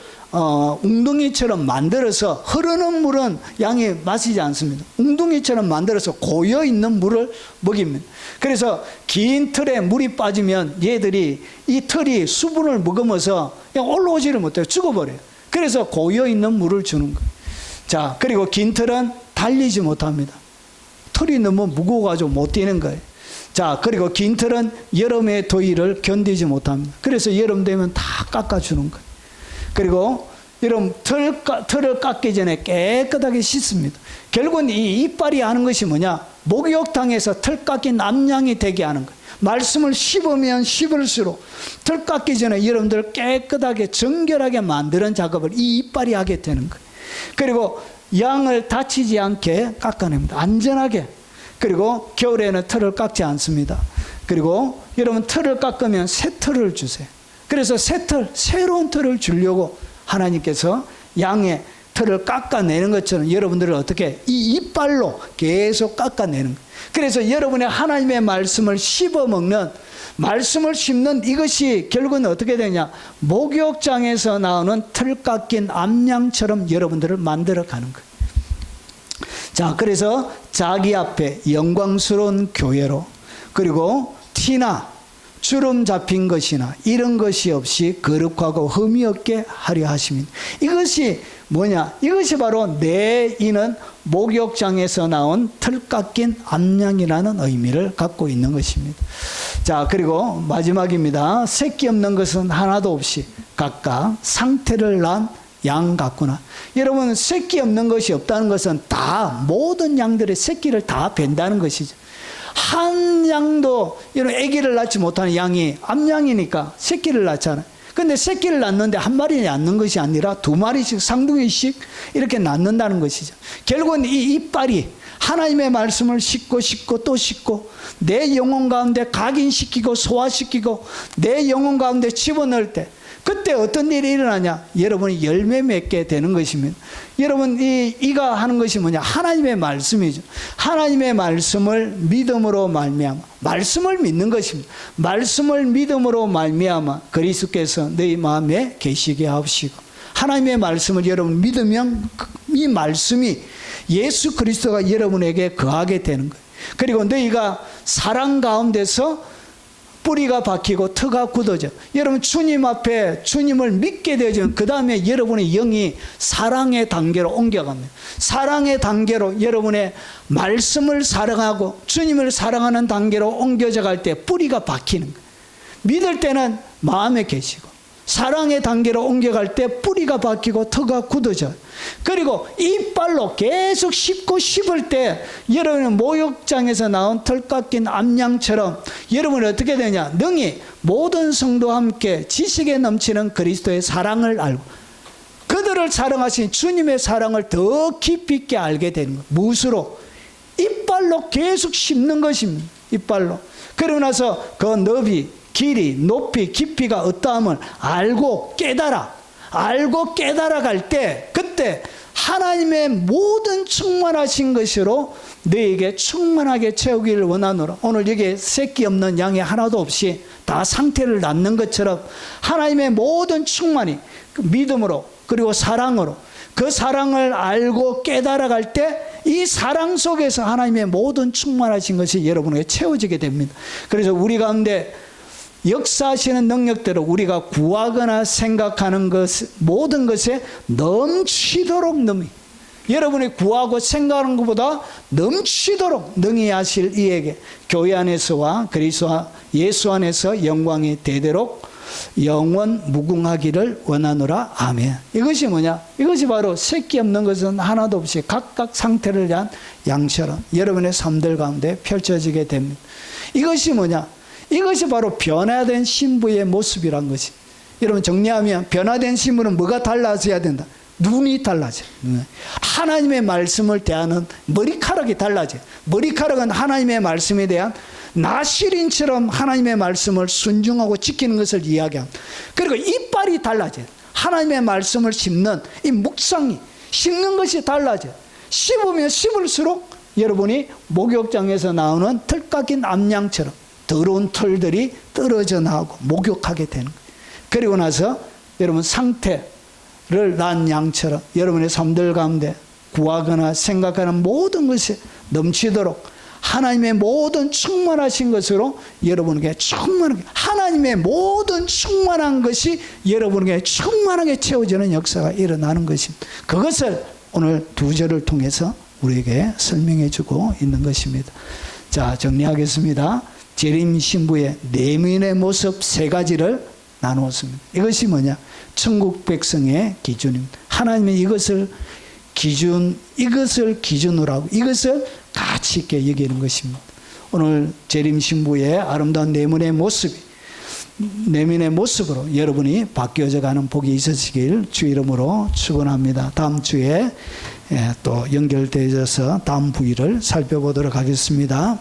웅덩이처럼 만들어서, 흐르는 물은 양이 마시지 않습니다. 웅덩이처럼 만들어서 고여있는 물을 먹입니다. 그래서 긴 털에 물이 빠지면 얘들이 이 털이 수분을 머금어서 그냥 올라오지를 못해요. 죽어버려요. 그래서 고여있는 물을 주는 거예요. 자, 그리고 긴 털은 달리지 못합니다. 털이 너무 무거워가지고 못 뛰는 거예요. 자, 그리고 긴 털은 여름의 더위를 견디지 못합니다. 그래서 여름 되면 다 깎아주는 거예요. 그리고 여러분 털을 깎기 전에 깨끗하게 씻습니다. 결국은 이 이빨이 하는 것이 뭐냐? 목욕탕에서 털 깎인 암양이 되게 하는 거예요. 말씀을 씹으면 씹을수록 털 깎기 전에 여러분들 깨끗하게 정결하게 만드는 작업을 이 이빨이 하게 되는 거예요. 그리고 양을 다치지 않게 깎아냅니다. 안전하게. 그리고 겨울에는 털을 깎지 않습니다. 그리고 여러분 털을 깎으면 새 털을 주세요. 그래서 새 털, 새로운 털을 주려고 하나님께서 양의 털을 깎아내는 것처럼 여러분들을 어떻게 이 이빨로 계속 깎아내는 거예요. 그래서 여러분의 하나님의 말씀을 씹어먹는, 말씀을 씹는 이것이 결국은 어떻게 되냐, 목욕장에서 나오는 털 깎인 암양처럼 여러분들을 만들어가는 거예요. 자, 그래서 자기 앞에 영광스러운 교회로, 그리고 티나 주름 잡힌 것이나 이런 것이 없이 거룩하고 흠이 없게 하려 하십니다. 이것이 뭐냐? 이것이 바로 내 이는 목욕장에서 나온 털 깎인 암양이라는 의미를 갖고 있는 것입니다. 자, 그리고 마지막입니다. 새끼 없는 것은 하나도 없이 각각 상태를 난 양 같구나. 여러분, 새끼 없는 것이 없다는 것은 다 모든 양들의 새끼를 다 벤다는 것이죠. 한 양도 이런 아기를 낳지 못하는 양이 암양이니까 새끼를 낳잖아요. 근데 새끼를 낳는데 한 마리 낳는 것이 아니라 두 마리씩 쌍둥이씩 이렇게 낳는다는 것이죠. 결국은 이 이빨이 하나님의 말씀을 씹고 또 씹고 내 영혼 가운데 각인시키고 소화시키고 내 영혼 가운데 집어넣을 때 그때 어떤 일이 일어나냐? 여러분이 열매 맺게 되는 것입니다. 여러분, 이가 하는 것이 뭐냐? 하나님의 말씀이죠. 하나님의 말씀을 믿음으로 말미암아, 말씀을 믿는 것입니다. 말씀을 믿음으로 말미암아 그리스도께서 너희 마음에 계시게 하옵시고, 하나님의 말씀을 여러분 믿으면 이 말씀이 예수 그리스도가 여러분에게 거하게 되는 거예요. 그리고 너희가 사랑 가운데서 뿌리가 박히고 터가 굳어져. 여러분, 주님 앞에 주님을 믿게 되면 그 다음에 여러분의 영이 사랑의 단계로 옮겨갑니다. 사랑의 단계로 여러분의 말씀을 사랑하고 주님을 사랑하는 단계로 옮겨져 갈 때 뿌리가 박히는 거예요. 믿을 때는 마음에 계시고 사랑의 단계로 옮겨갈 때 뿌리가 박히고 터가 굳어져요. 그리고 이빨로 계속 씹을 때 여러분은 목욕장에서 나온 털 깎인 암양처럼 여러분은 어떻게 되냐, 능히 모든 성도와 함께 지식에 넘치는 그리스도의 사랑을 알고 그들을 사랑하신 주님의 사랑을 더 깊이 있게 알게 되는 거예요. 무엇으로? 이빨로 계속 씹는 것입니다. 이빨로. 그러고 나서 그 너비, 길이, 높이, 깊이가 어떠함을 알고 깨달아 갈 때 그때 하나님의 모든 충만하신 것으로 너에게 충만하게 채우기를 원하노라. 오늘 여기에 새끼 없는 양이 하나도 없이 다 상태를 낳는 것처럼 하나님의 모든 충만이 믿음으로 그리고 사랑으로 그 사랑을 알고 깨달아 갈 때 이 사랑 속에서 하나님의 모든 충만하신 것이 여러분에게 채워지게 됩니다. 그래서 우리 가운데 역사하시는 능력대로 우리가 구하거나 생각하는 것 모든 것에 넘치도록 능히, 여러분이 구하고 생각하는 것보다 넘치도록 능히 하실 이에게 교회 안에서와 그리스도 예수 안에서 영광이 되도록 영원 무궁하기를 원하노라. 아멘. 이것이 뭐냐? 이것이 바로 새끼 없는 것은 하나도 없이 각각 상태를 위한 양처럼 여러분의 삶들 가운데 펼쳐지게 됩니다. 이것이 뭐냐? 이것이 바로 변화된 신부의 모습이란 것이. 여러분, 정리하면 변화된 신부는 뭐가 달라져야 된다? 눈이 달라져. 하나님의 말씀을 대하는 머리카락이 달라져. 머리카락은 하나님의 말씀에 대한 나시린처럼 하나님의 말씀을 순종하고 지키는 것을 이야기합니다. 그리고 이빨이 달라져. 하나님의 말씀을 씹는 이 묵상이 씹는 것이 달라져. 씹으면 씹을수록 여러분이 목욕장에서 나오는 털 깎인 암양처럼 더러운 털들이 떨어져 나오고 목욕하게 되는 거예요. 그리고 나서 여러분 상태를 낳은 양처럼 여러분의 삶들 가운데 구하거나 생각하는 모든 것이 넘치도록 하나님의 모든 충만하신 것으로 여러분에게 충만하게, 하나님의 모든 충만한 것이 여러분에게 충만하게 채워지는 역사가 일어나는 것입니다. 그것을 오늘 두 절을 통해서 우리에게 설명해 주고 있는 것입니다. 자, 정리하겠습니다. 재림 신부의 내면의 모습 세 가지를 나누었습니다. 이것이 뭐냐? 천국 백성의 기준입니다. 하나님은 이것을 기준으로 하고 이것을 가치 있게 여기는 것입니다. 오늘 재림 신부의 아름다운 내면의 모습으로 여러분이 바뀌어져 가는 복이 있으시길 주 이름으로 축원합니다. 다음 주에 또 연결되어서 다음 부위를 살펴보도록 하겠습니다.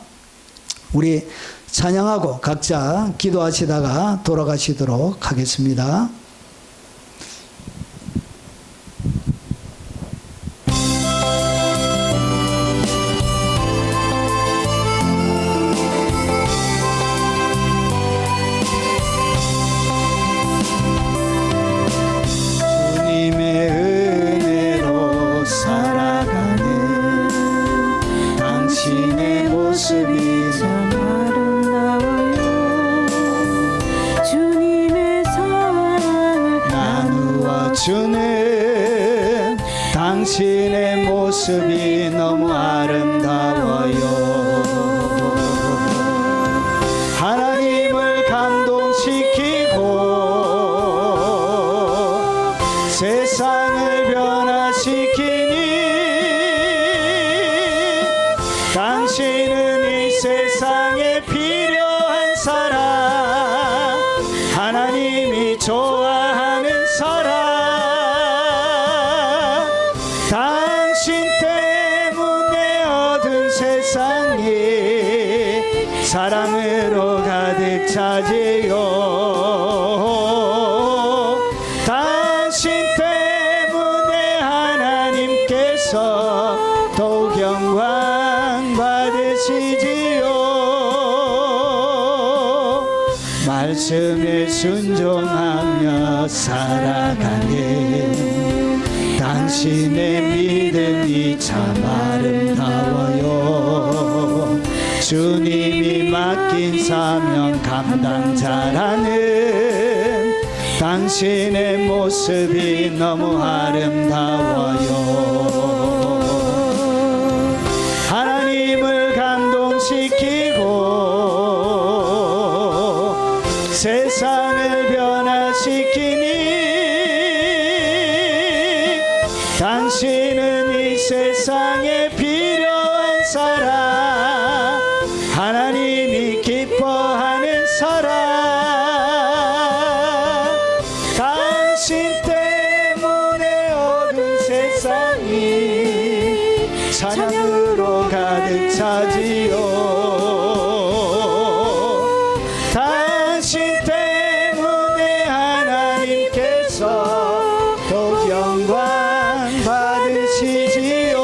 우리 찬양하고 각자 기도하시다가 돌아가시도록 하겠습니다. 주님의 은혜로 살아가는 당신의 모습이 주는 당신의 모습이 너무 아름다워요. 하나님을 감동시키고 세상을 변화시키니 당신은 이 세상에 필요한 사람, 하나님이 좋아하는 사람, 당신 때문에 얻은 세상이 사랑으로 가득 차지요. 당신 때문에 하나님께서 더욱 영광 받으시지요. 말씀에 순종하며 살아가는 당신의 믿음이 참 아름다워요. 주님이 맡긴 사명 감당자라는 당신의 모습이 너무 아름다워요. 하나님을 감동시키고 세상을 변화시키니 당신은 이 세상에 필요한 사람, 하나님이 기뻐하는 사람, 당신 때문에 얻은 세상이 찬양으로 가득 차지요. 당신 때문에 하나님께서 더욱 영광 받으시지요.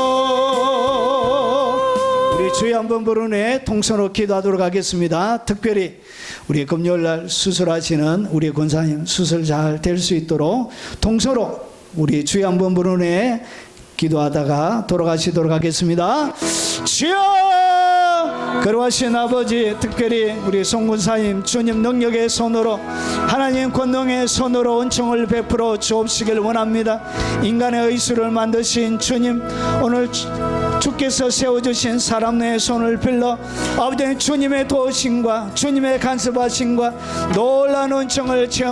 우리 주여 한번 부르네 통성으로 기도하도록 하겠습니다. 특별히 우리 금요일날 수술하시는 우리 권사님 수술 잘 될 수 있도록 통성으로 우리 주여 한번 부르네 기도하다가 돌아가시도록 하겠습니다. 주여, 거룩하신 아버지, 특별히 우리 송군사님 주님 능력의 손으로 하나님 권능의 손으로 은총을 베풀어 주옵시길 원합니다. 인간의 의술을 만드신 주님, 오늘 주께서 세워주신 사람의 손을 빌러 아버지 주님의 도우심과 주님의 간섭하심과 놀라운 은총을 체험